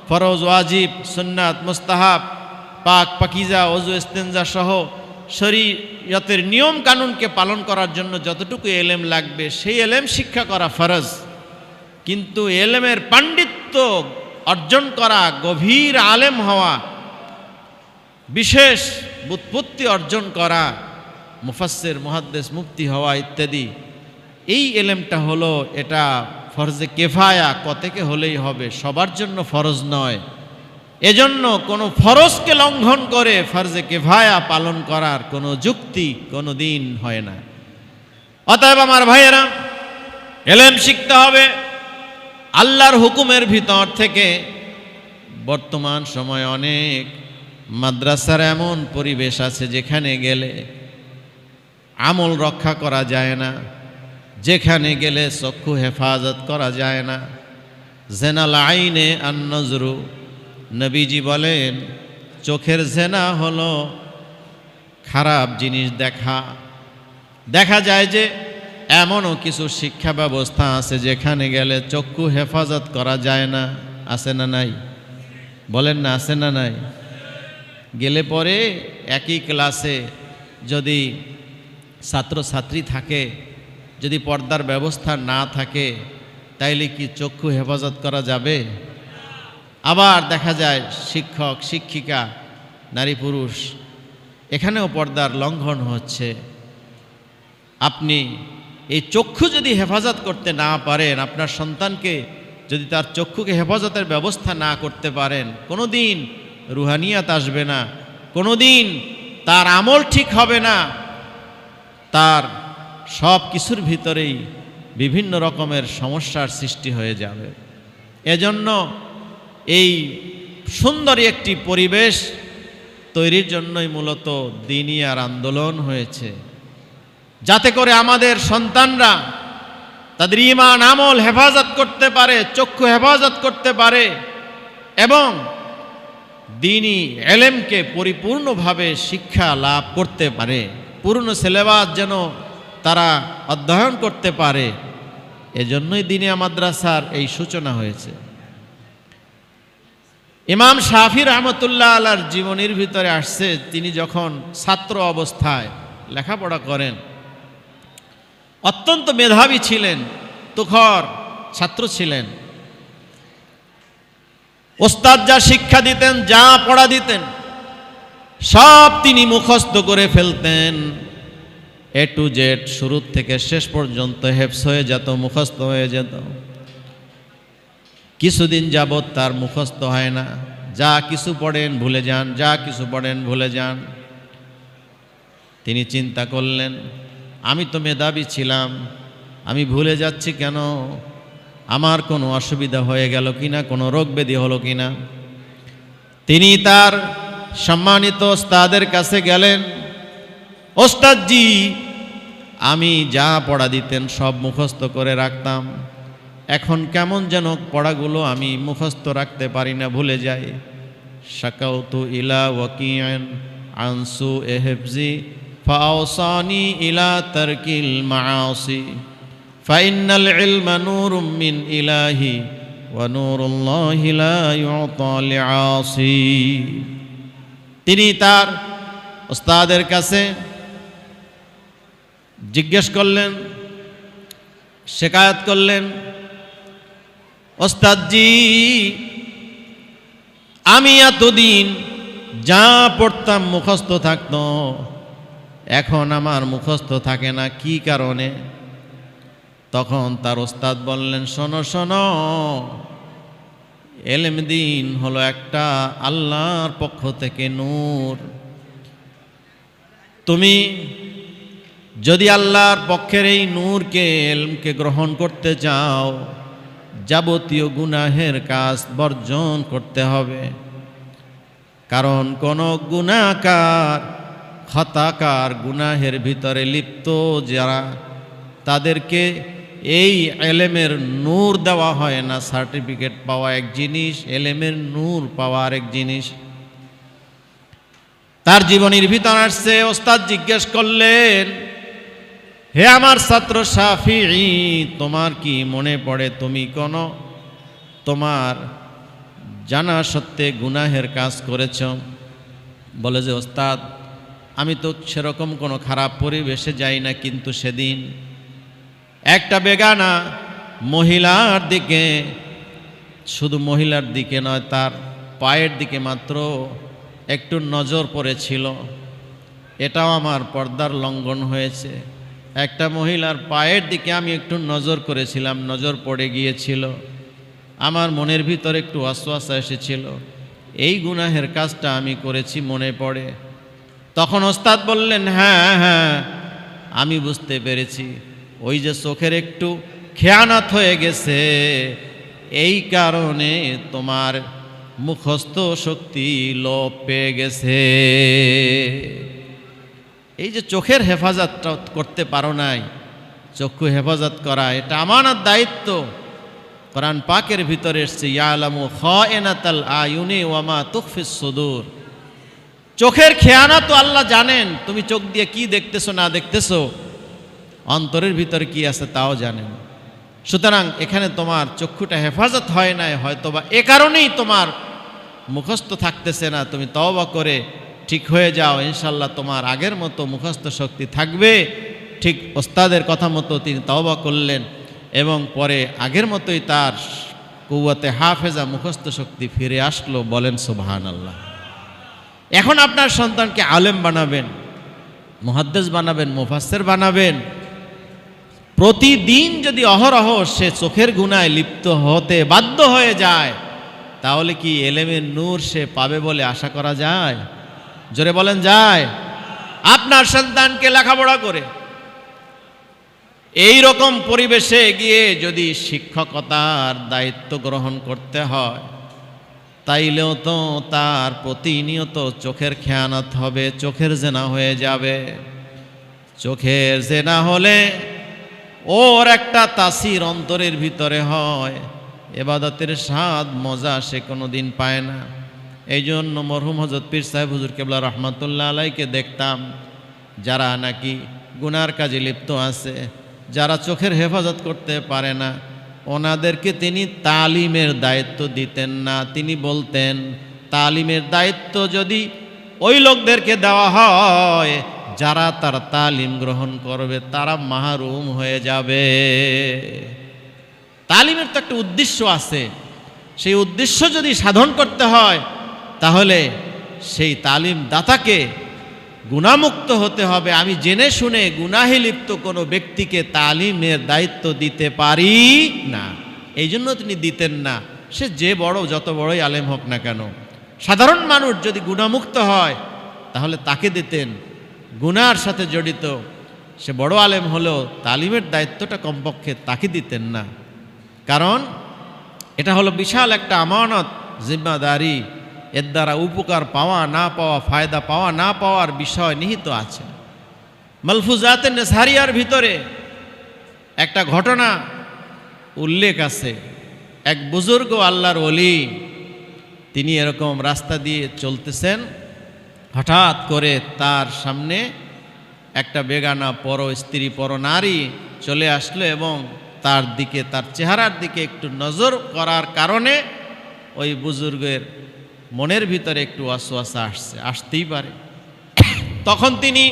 ফরজ, ওয়াজিব, সুন্নাত, মুস্তাহাব, পাক পাকিজা, ওযু, ইস্তেনজা সহ শরীয়তের নিয়ম কানুনকে পালন করার জন্য যতটুকু এলেম লাগবে সেই এলেম শিক্ষা করা ফরজ, কিন্তু এলেমের পাণ্ডিত্য অর্জন করা, গভীর আলেম হওয়া, বিশেষ ব্যুৎপত্তি অর্জন করা, মুফাসসির, মুহাদ্দিস, মুফতি হওয়া ইত্যাদি, এই এলেমটা হলো এটা ফরজে কেফায়া, কতকে হলেই হবে, সবার জন্য ফরজ নয়। এজন্য কোনো ফরজকে লঙ্ঘন করে ফরজে কেফায়া পালন করার কোনো যুক্তি কোনো দিন হয় না। অতএব আমার ভাইয়েরা, এলেম শিখতে হবে আল্লাহর হুকুমের ভিতর থেকে। বর্তমান সময়ে অনেক মাদ্রাসার এমন পরিবেশ আছে যেখানে গেলে আমল রক্ষা করা যায় না, যেখানে গেলে চক্ষু হেফাজত করা যায় না। জেনাল আইনে আন নজরু, নবীজি বলেন চোখের জেনা হলো খারাপ জিনিস দেখা। দেখা যায় যে এমনও কিছু শিক্ষা ব্যবস্থা আছে যেখানে গেলে চক্ষু হেফাজত করা যায় না। আছে না নাই? বলেন না, আছে না নাই? গেলে পরে একই ক্লাসে যদি ছাত্রছাত্রী থাকে, যদি পর্দার ব্যবস্থা না থাকে, তাইলে কি চক্ষু হেফাজত করা যাবে? আবার দেখা যায় শিক্ষক শিক্ষিকা, নারী পুরুষ, এখানেও পর্দার লঙ্ঘন হচ্ছে। আপনি এই চক্ষু যদি হেফাজত করতে না পারেন, আপনার সন্তানকে যদি তার চক্ষুকে হেফাজতের ব্যবস্থা না করতে পারেন, কোনো দিন রুহানিয়াত আসবে না, কোনো দিন তার আমল ঠিক হবে না, তার সব কিছুর ভিতরেই বিভিন্ন রকমের সমস্যার সৃষ্টি হয়ে যাবে। এজন্য এই সুন্দর একটি পরিবেশ তৈরির জন্যই মূলত দ্বীনি আর আন্দোলন হয়েছে, যাতে করে আমাদের সন্তানরা তাদের ঈমান আমল হেফাজত করতে পারে, চক্ষু হেফাজত করতে পারে এবং দ্বীনি এলেমকে পরিপূর্ণভাবে শিক্ষা লাভ করতে পারে, পূর্ণ সিলেবাস যেন তারা অধ্যয়ন করতে পারে। এজন্যই দ্বীনিয়া মাদ্রাসার এই সূচনা হয়েছে। ইমাম শাফি রহমতুল্লাহ আলাইহির জীবনীর ভিতরে আসছে, তিনি যখন ছাত্র অবস্থায় লেখাপড়া করেন, অত্যন্ত মেধাবী ছিলেন, তুখর ছাত্র ছিলেন। ওস্তাদ যা শিক্ষা দিতেন, যা পড়া দিতেন, সব তিনি মুখস্থ করে ফেলতেন। এ টু জেড, শুরু থেকে শেষ পর্যন্ত হেফজ হয়ে যেত, মুখস্থ হয়ে যেত। কিছুদিন যাবৎ তার মুখস্থ হয় না, যা কিছু পড়েন ভুলে যান, যা কিছু পড়েন ভুলে যান। তিনি চিন্তা করলেন, আমি তো মেধাবী ছিলাম, আমি ভুলে যাচ্ছি কেন? আমার কোনো অসুবিধা হয়ে গেল কিনা, কোনো রোগ ব্যাধি হলো কিনা? তিনি তার সম্মানিত ওস্তাদের কাছে গেলেন, ওস্তাদজি, আমি যা পড়া দিতেন সব মুখস্থ করে রাখতাম, এখন কেমন যেন পড়াগুলো আমি মুখস্থ রাখতে পারি না, ভুলে যাই। শাকাউতু ইলা ওয়াকিআন আনসু এহেফজি ফাওসানি ইলা তারকিল মাআসি ফাইন্নাল ইলমা নূরুম মিন ইলাহি ওয়া নূরুল্লাহি লা ইউতা লিআসি। তিনি তার ওস্তাদের কাছে জিজ্ঞেস করলেন, শিকায়ত করলেন, ওস্তাদজি, আমি এতদিন যা পড়তাম মুখস্থ থাকতো, এখন আমার মুখস্থ থাকে না, কি কারণে? তখন তার ওস্তাদ বললেন, শোনো শোনো, এলেম দ্বীন হলো একটা আল্লাহর পক্ষ থেকে নূর। তুমি যদি আল্লাহর পক্ষের এই নূরকে, এলমকে গ্রহণ করতে চাও, যাবতীয় গুনাহের কাজ বর্জন করতে হবে। কারণ কোন গুনাহকার, খতাকার, গুনাহের ভিতরে লিপ্ত যারা, তাদেরকে এই এলেমের নূর দেওয়া হয় না। সার্টিফিকেট পাওয়া এক জিনিস, এলেমের নূর পাওয়া আরেক জিনিস। তার জীবনীর ভিতর আসছে, ওস্তাদ জিজ্ঞেস করলেন, হে আমার ছাত্র শাফিঈ, তোমার কি মনে পড়ে তুমি কোন তোমার জানা সত্ত্বে গুনাহের কাজ করেছ? বলে যে, ওস্তাদ, আমি তো সেরকম কোনো খারাপ পরিবেশে যাই না, কিন্তু সেদিন একটা বেগানা মহিলার দিকে, শুধু মহিলার দিকে নয়, তার পায়ের দিকে মাত্র একটু নজর পড়েছিল। এটাও আমার পর্দার লঙ্ঘন হয়েছে। একটা মহিলার পায়ের দিকে আমি একটু নজর করেছিলাম, নজর পড়ে গিয়েছিল। আমার মনের ভিতরে একটু ওয়াসওয়াসা এসেছিল, এই গুনাহের কাজটা আমি করেছি মনে পড়ে। তখন ওস্তাদ বললেন, হ্যাঁ হ্যাঁ আমি বুঝতে পেরেছি, ওই যে চোখের একটু খেয়ানত হয়ে গেছে, এই কারণে তোমার মুখস্থ শক্তি লোপ পেয়ে গেছে। এই যে চোখের হেফাজতটা করতে পারো নাই, চক্ষু হেফাজত করা এটা আমানত দায়িত্ব। কোরআন পাকের ভিতরে এসছে, ইয়ালামু খায়িনাতাল আয়ুনি ওয়া মা তুখফিস সুদূর। চোখের খেয়ানত তো আল্লাহ জানেন, তুমি চোখ দিয়ে কি দেখতেছো না দেখতেছো, অন্তরের ভিতরে কি আছে তাও জানেন। সুতরাং এখানে তোমার চক্ষুটা হেফাজত হয় নাই, হয়তোবা এ কারণেই তোমার মুখস্থ থাকতেছে না। তুমি তওবা করে ঠিক হয়ে যাও, ইনশাল্লাহ তোমার আগের মতো মুখস্থ শক্তি থাকবে। ঠিক ওস্তাদের কথা মতো তিনি তওবা করলেন এবং পরে আগের মতোই তার কুওয়াতে হাফেজা মুখস্থ শক্তি ফিরে আসলো। বলেন সুবহানাল্লাহ। এখন আপনার সন্তানকে আলেম বানাবেন, মুহাদ্দিস বানাবেন, মুফাসসির বানাবেন। প্রতিদিন যদি অহরহ সে চোখের গুনায় লিপ্ত হতে বাধ্য হয়ে যায়, তাহলে কি এলেমের নূর সে পাবে বলে আশা করা যায়? জোরে বলেন যায়? আপনার সন্তানকে লেখাপড়া করে এই রকম পরিবেশে গিয়ে যদি শিক্ষকতার দায়িত্ব গ্রহণ করতে হয়, তাইলেও তো তার প্রতিনিয়ত চোখের খেয়ানত হবে, চোখের জেনা হয়ে যাবে। চোখের জেনা হলে ওর একটা তাসির অন্তরের ভিতরে হয়, ইবাদতের স্বাদ মজা সে কোনো দিন পায় না। এই জন্য মরহুম হযরত পীর সাহেব হুজুর কেবলা রহমাতুল্লাহ আলাইকে দেখতাম, যারা নাকি গুনার কাজে লিপ্ত আছে, যারা চোখের হেফাজত করতে পারে না, ওনাদেরকে তিনি তালিমের দায়িত্ব দিতেন না। তিনি বলতেন, তালিমের দায়িত্ব যদি ওই লোকদেরকে দেওয়া হয় যারা তার তালিম গ্রহণ করবে, তারা মাহরুম হয়ে যাবে। তালিমের তো একটা উদ্দেশ্য আছে, সেই উদ্দেশ্য যদি সাধন করতে হয় তাহলে সেই তালিম দাতাকে গুনাহমুক্ত হতে হবে। আমি জেনে শুনে গুনাহে লিপ্ত কোনো ব্যক্তিকে তালিমের দায়িত্ব দিতে পারি না, এই জন্য তিনি দিতেন না। সে যে বড়, যত বড়ই আলেম হোক না কেন, সাধারণ মানুষ যদি গুনাহমুক্ত হয় তাহলে তাকে দিতেন। গুনার সাথে জড়িত সে বড় আলেম হলেও তালিমের দায়িত্বটা কমপক্ষে তাকে দিতেন না, কারণ এটা হলো বিশাল একটা আমানত, জিম্মাদারি। এর দ্বারা উপকার পাওয়া না পাওয়া, ফায়দা পাওয়া না পাওয়ার বিষয় নিহিত আছে। মালফুজাতে নেসারিয়ার ভিতরে একটা ঘটনা উল্লেখ আছে। এক বুজুর্গ আল্লাহর ওলি, তিনি এরকম রাস্তা দিয়ে চলতেছেন, হঠাৎ করে তার সামনে একটা বেগানা পর স্ত্রী, পর নারী চলে আসলো এবং তার দিকে, তার চেহারার দিকে একটু নজর করার কারণে ওই বুজুর্গের মনের ভিতরে একটু ওয়াসওয়াসা আসতেই পারে। তখন তিনি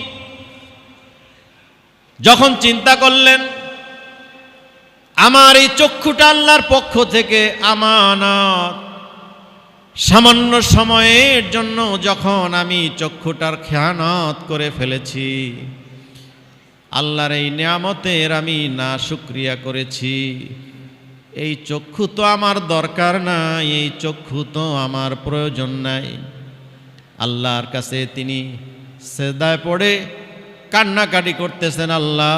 যখন চিন্তা করলেন, আমার এই চক্ষুটা আল্লাহর পক্ষ থেকে আমানত, সামান্য সময়ের জন্য যখন আমি চক্ষুটার খেয়ানত করে ফেলেছি, আল্লাহর এই নিয়ামতের আমি না শুকরিয়া করেছি, এই চক্ষু তো আমার দরকার নাই, এই চক্ষু তো আমার প্রয়োজন নাই। আল্লাহর কাছে তিনি সেজদায় পড়ে কান্নাকাটি করতেছেন, আল্লাহ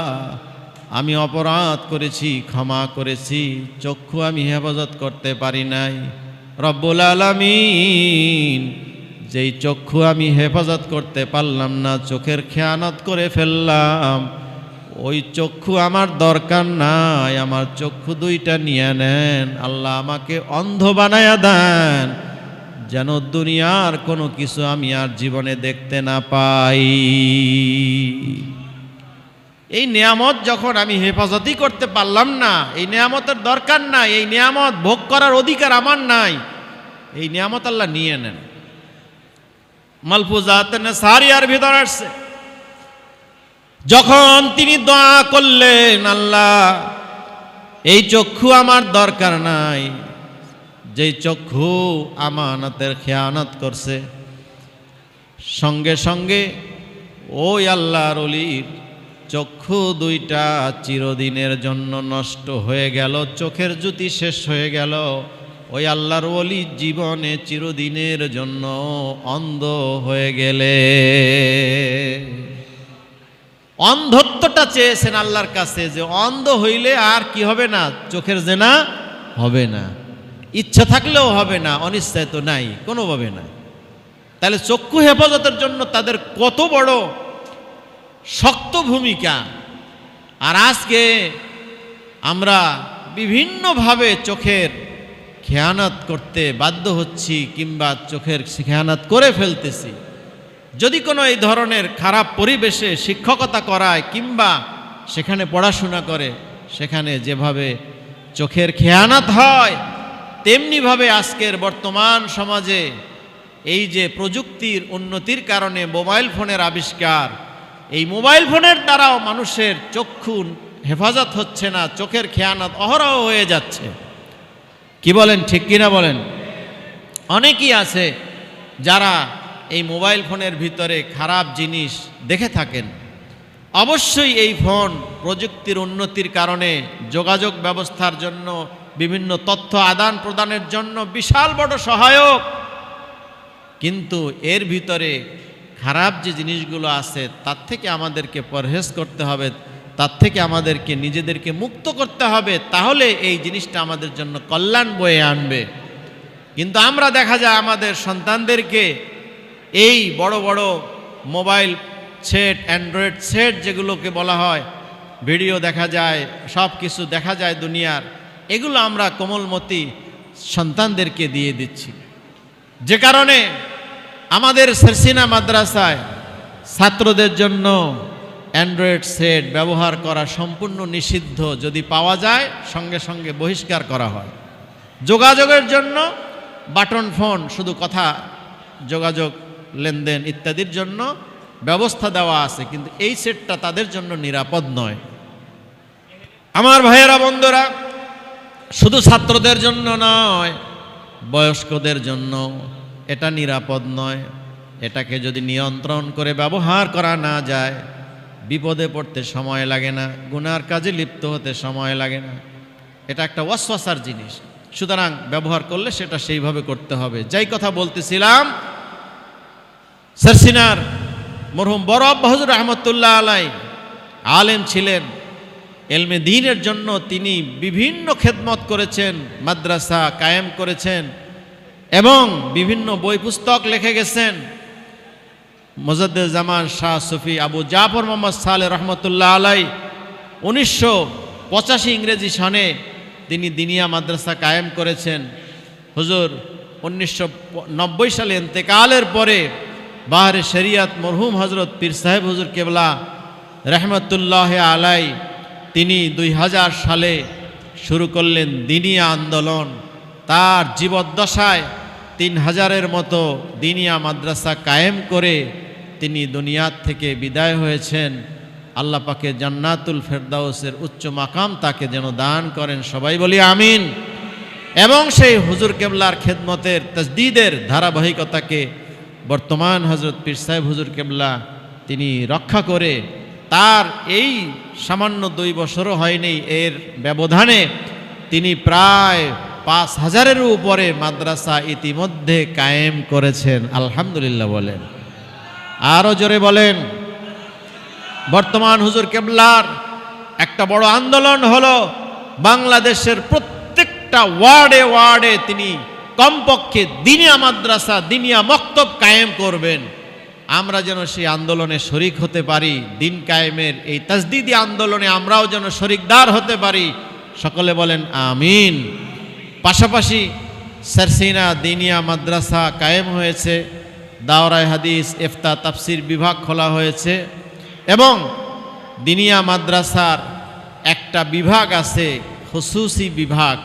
আমি অপরাধ করেছি, ক্ষমা করেছি, চক্ষু আমি হেফাজত করতে পারি নাই। রব্বুল আলামিন, যেই চক্ষু আমি হেফাজত করতে পারলাম না, চোখের খেয়ানত করে ফেললাম, ওই চক্ষু আমার দরকার নাই, আমার চক্ষু দুইটা নিয়ে নেন। আল্লাহ আমাকে অন্ধ বানায়া দেন, যেন দুনিয়ার কোনো কিছু আমি আর জীবনে দেখতে না পাই। এই নিয়ামত যখন আমি হেফাজতই করতে পারলাম না, এই নিয়ামতের দরকার নাই, এই নিয়ামত ভোগ করার অধিকার আমার নাই, এই নিয়ামত আল্লাহ নিয়ে নেন। মালফুজাত নাসারিয়ার ভিতর আসছে, যখন তিনি দোয়া করলেন, আল্লাহ এই চক্ষু আমার দরকার নাই, যেই চক্ষু আমানতের খেয়ানত করছে, সঙ্গে সঙ্গে ওই আল্লাহর ওলির চক্ষু দুইটা চিরদিনের জন্য নষ্ট হয়ে গেল, চোখের জ্যোতি শেষ হয়ে গেল। ওই আল্লাহর ওলি জীবনে চিরদিনের জন্য অন্ধ হয়ে গেলে। অন্ধত্বটা চেয়েছেন আল্লাহর কাছে, যে অন্ধ হইলে আর কি হবে না, চোখের জেনা হবে না, ইচ্ছা থাকলেও হবে না, অনিচ্ছায় তো নাই, কোনোভাবে না। তাহলে চক্ষু হেফাজতের জন্য তাদের কত বড় শক্ত ভূমিকা। আর আজকে আমরা বিভিন্নভাবে চোখের খেয়ানত করতে বাধ্য হচ্ছি, কিংবা চোখের খেয়ানত করে ফেলতেছি। যদি কোনো এই ধরনের খারাপ পরিবেশে শিক্ষকতা করায় কিংবা সেখানে পড়াশোনা করে, সেখানে যেভাবে চোখের খেয়ানত হয়, তেমনিভাবে আজকের বর্তমান সমাজে এই যে প্রযুক্তির উন্নতির কারণে মোবাইল ফোনের আবিষ্কার, এই মোবাইল ফোনের দ্বারাও মানুষের চক্ষু হেফাজত হচ্ছে না, চোখের খেয়ানত অহরহ হয়ে যাচ্ছে। কি বলেন, ঠিক কিনা বলেন? অনেকেই আছে যারা এই মোবাইল ফোনের ভিতরে খারাপ জিনিস দেখে থাকেন। অবশ্যই এই ফোন প্রযুক্তির উন্নতির কারণে যোগাযোগ ব্যবস্থার জন্য, বিভিন্ন তথ্য আদান প্রদানের জন্য বিশাল বড় সহায়ক, কিন্তু এর ভিতরে খারাপ যে জিনিসগুলো আছে তার থেকে আমাদেরকে পরহেজ করতে হবে, তার থেকে আমাদেরকে নিজেদেরকে মুক্ত করতে হবে, তাহলে এই জিনিসটা আমাদের জন্য কল্যাণ বয়ে আনবে। কিন্তু আমরা দেখা যায় আমাদের সন্তানদেরকে এই বড় বড় মোবাইল সেট, অ্যান্ড্রয়েড সেট যেগুলোকে বলা হয়, ভিডিও দেখা যায়, সব কিছু দেখা যায় দুনিয়ার, এগুলো আমরা কোমলমতি সন্তানদেরকে দিয়ে দিচ্ছি। যে কারণে আমাদের সারসিনা মাদ্রাসায় ছাত্রদের জন্য অ্যান্ড্রয়েড সেট ব্যবহার করা সম্পূর্ণ নিষিদ্ধ। যদি পাওয়া যায় সঙ্গে সঙ্গে বহিষ্কার করা হয়। যোগাযোগের জন্য বাটন ফোন, শুধু কথা যোগাযোগ, লেনদেন ইত্যাদির জন্য ব্যবস্থা দেওয়া আছে, কিন্তু এই সেটটা তাদের জন্য নিরাপদ নয়। আমার ভাইয়েরা, বন্ধুরা, শুধু ছাত্রদের জন্য নয়, বয়স্কদের জন্য এটা নিরাপদ নয়। এটাকে যদি নিয়ন্ত্রণ করে ব্যবহার করা না যায়, বিপদে পড়তে সময় লাগে না, গুনার কাজে লিপ্ত হতে সময় লাগে না। এটা একটা ওয়াসওয়াসার জিনিস, সুতরাং ব্যবহার করলে সেটা সেইভাবে করতে হবে। যাই কথা বলতেছিলাম, সারসিনার মরহুম বড় আব্বা হুজুর রহমতুল্লাহ আলাই আলেম ছিলেন। এলমে দ্বীনের জন্য তিনি বিভিন্ন খেদমত করেছেন, মাদ্রাসা কায়েম করেছেন এবং বিভিন্ন বই পুস্তক লিখে গেছেন। মুজাদ্দিদ জামান শাহ সুফি আবু জাফর মোহাম্মদ সালেহ রহমতুল্লাহ আলাই 1985 ইংরেজি সনে তিনি দিনিয়া মাদ্রাসা কায়েম করেছেন। হুজুর 1990 সালে ইন্তেকালের পরে বাহরে শরিয়ত মরহুম হজরত পীর সাহেব হুজুর কেবলা রহমতুল্লাহ আলাই তিনি 2000 সালে শুরু করলেন দিনিয়া আন্দোলন। তার জীবদ্দশায় 3000-এর মতো দিনিয়া মাদ্রাসা কায়েম করে তিনি দুনিয়ার থেকে বিদায় হয়েছেন। আল্লাহ পাকে জান্নাতুল ফেরদাউসের উচ্চ মাকাম তাকে যেন দান করেন, সবাই বলি আমিন। এবং সেই হুজুর কেবলার খেদমতের তাজদীদের ধারাবাহিকতাকে বর্তমান হজরত পীর সাহেব হুজুর কেবলা তিনি রক্ষা করে, তার এই সামান্য 2 বছরও হয়নি এর ব্যবধানে তিনি প্রায় 5000-এরও উপরে মাদ্রাসা ইতিমধ্যে কায়েম করেছেন। আলহামদুলিল্লাহ বলেন, আরও জোরে বলেন। বর্তমান হুজুর কেবলার একটা বড় আন্দোলন হলো বাংলাদেশের প্রত্যেকটা ওয়ার্ডে ওয়ার্ডে তিনি কমপক্ষে দিনিয়া মাদ্রাসা, দিনিয়া মক্তব কায়েম করবেন। আমরা যেন সেই আন্দোলনে শরিক হতে পারি, দিন কায়েমের এই তাজদীদি আন্দোলনে আমরাও যেন শরিকদার হতে পারি। সকলে বলেন আমিন। পাশাপাশি সারসিনা দিনিয়া মাদ্রাসা কায়েম হয়েছে, দাওরায়ে হাদিস, ইফতা, তাফসির বিভাগ খোলা হয়েছে এবং দিনিয়া মাদ্রাসার একটা বিভাগ আছে খুসুসি বিভাগ।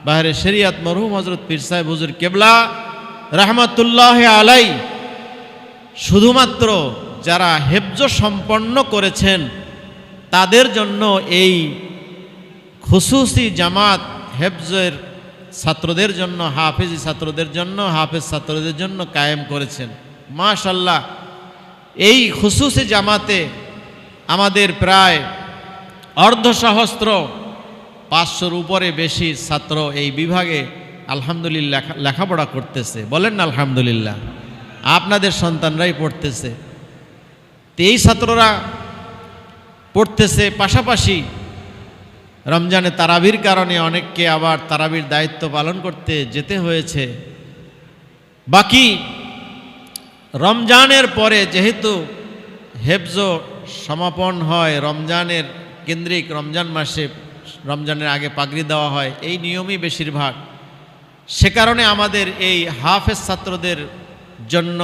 বাহরে শরিয়ত মরহুম হজরত পীর সাহেব হুজুর কেবলা রহমতুল্লাহ আলাই শুধুমাত্র যারা হেফজ সম্পন্ন করেছেন তাদের জন্য এই খুসুসি জামাত হেফজের ছাত্রদের জন্য, হাফেজি ছাত্রদের জন্য, হাফেজ ছাত্রদের জন্য কায়েম করেছেন। মাশাআল্লাহ, এই খুসুসি জামাতে আমাদের প্রায় অর্ধসহস্র 500-র উপরে বেশি ছাত্র এই বিভাগে আলহামদুলিল্লাহ লেখাপড়া করতেছে। বলেন না আলহামদুলিল্লাহ। আপনাদের সন্তানরাই পড়তেছে। তো এই ছাত্ররা পড়তেছে, পাশাপাশি রমজানে তারাবির কারণে অনেককে আবার তারাবির দায়িত্ব পালন করতে যেতে হয়েছে। বাকি রমজানের পরে যেহেতু হেফজ সমাপন হয়, রমজানের কেন্দ্রিক রমজান মাসে রমজানের আগে পাগড়ি দেওয়া হয়, এই নিয়মই বেশিরভাগ। সে কারণে আমাদের এই হাফেজ ছাত্রদের জন্য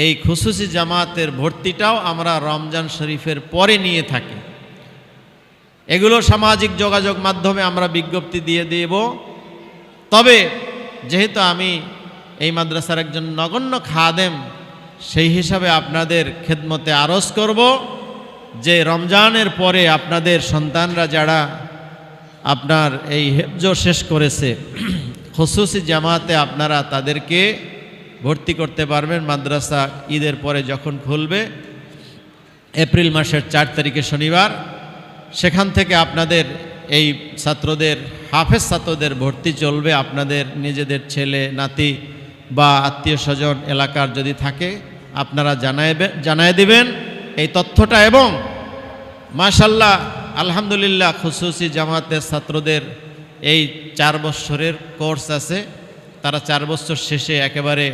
এই খুসুসি জামাতের ভর্তিটাও আমরা রমজান শরীফের পরে নিয়ে থাকি। এগুলো সামাজিক যোগাযোগ মাধ্যমে আমরা বিজ্ঞপ্তি দিয়ে দেব। তবে যেহেতু আমি এই মাদ্রাসার একজন নগণ্য খাদেম, সেই হিসাবে আপনাদের খেদমতে আরজ করব যে রমজানের পরে আপনাদের সন্তানরা যারা আপনার এই হেফজ শেষ করেছে খুসুসি জামাতে আপনারা তাদেরকে ভর্তি করতে পারবেন। মাদ্রাসা ঈদের পরে যখন খুলবে, এপ্রিল মাসের 4 তারিখে শনিবার, সেখান থেকে আপনাদের এই ছাত্রদের, হাফেজ ছাত্রদের ভর্তি চলবে। আপনাদের নিজেদের ছেলে নাতি বা আত্মীয় স্বজন এলাকার যদি থাকে আপনারা জানায় দিবেন এই তথ্যটা। এবং মাশাআল্লাহ আলহামদুলিল্লাহ খুসুসি জামাতের ছাত্রদের এই 4 বছরের কোর্স আছে। তারা 4 বছর শেষে একেবারে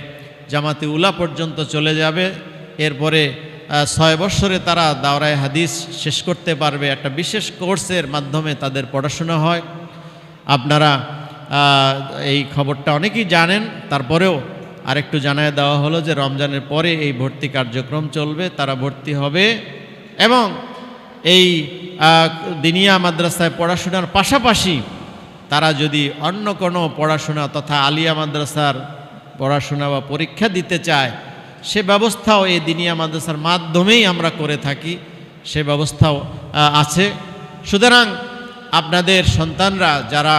জামাতে উলা পর্যন্ত চলে যাবে। এরপরে 6 বছরে তারা দাওরায়ে হাদিস শেষ করতে পারবে। একটা বিশেষ কোর্সের মাধ্যমে তাদের পড়াশোনা হয়। আপনারা এই খবরটা অনেকেই জানেন, তারপরেও আরেকটু জানায় দেওয়া হলো যে রমজানের পরে এই ভর্তি কার্যক্রম চলবে, তারা ভর্তি হবে। এবং এই দিনিয়া মাদ্রাসায় পড়াশোনার পাশাপাশি তারা যদি অন্য কোনো পড়াশোনা তথা আলিয়া মাদ্রাসার পড়াশোনা বা পরীক্ষা দিতে চায়, সে ব্যবস্থাও এই দিনিয়া মাদ্রাসার মাধ্যমেই আমরা করে থাকি, সে ব্যবস্থাও আছে। সুতরাং আপনাদের সন্তানরা যারা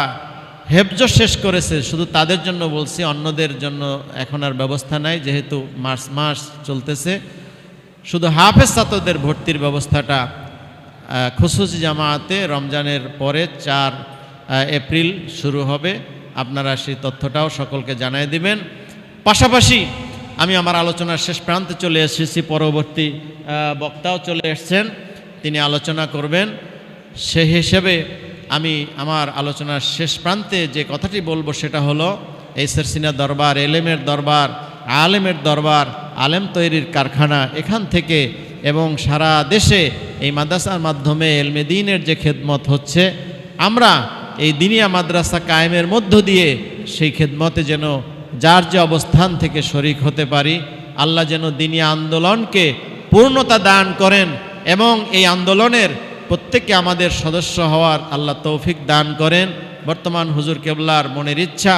হেফজ শেষ করেছে শুধু তাদের জন্য বলছি, অন্যদের জন্য এখন আর ব্যবস্থা নাই, যেহেতু মার্চ মাস চলতেছে। শুধু হাফেজ ছাত্রদের ভর্তির ব্যবস্থাটা খুসুসি জামাতে রমজানের পরে 4 এপ্রিল শুরু হবে। আপনারা সেই তথ্যটাও সকলকে জানিয়ে দিবেন। পাশাপাশি আমি আমার আলোচনার শেষ প্রান্তে চলে এসেছি, পরবর্তী বক্তাও চলে এসেছেন, তিনি আলোচনা করবেন। সেই হিসেবে আমি আমার আলোচনার শেষ প্রান্তে যে কথাটি বলবো সেটা হলো এই সেরসিনা দরবার, এলেমের দরবার, আলেমের দরবার, আলেম তৈরির কারখানা, এখান থেকে এবং সারা দেশে এই মাদ্রাসার মাধ্যমে এলমে দ্বীনের যে খেদমত হচ্ছে, আমরা এই দিনিয়া মাদ্রাসা কায়েমের মধ্য দিয়ে সেই খেদমতে যেন যার যে অবস্থান থেকে শরিক হতে পারি। আল্লাহ যেন দিনিয়া আন্দোলনকে পূর্ণতা দান করেন এবং এই আন্দোলনের প্রত্যেককে আমাদের সদস্য হওয়ার আল্লাহ তৌফিক দান করেন। বর্তমান হুজুর কেবলার মনের ইচ্ছা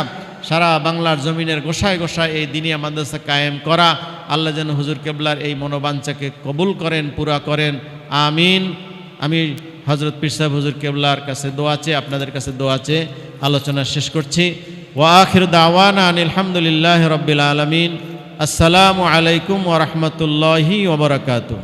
সারা বাংলার জমিনের গোসায় গোসায় এই দিনিয়া মাদ্রাসা কায়েম করা। আল্লাহ যেন হুজুর কেবলার এই মনোবাঞ্ছাকে কবুল করেন, পুরা করেন, আমিন। আমি হযরত পীর সাহেব হুজুর কেবলার কাছে দোয়া চেয়ে, আপনাদের কাছে দোয়া চেয়ে আলোচনা শেষ করছি। ওয়া আখিরু দাওয়ানা আনিল হামদুলিল্লাহি রাব্বিল আলামিন। আসসালামু আলাইকুম ওয়া রাহমাতুল্লাহি ওয়া বারাকাতুহু।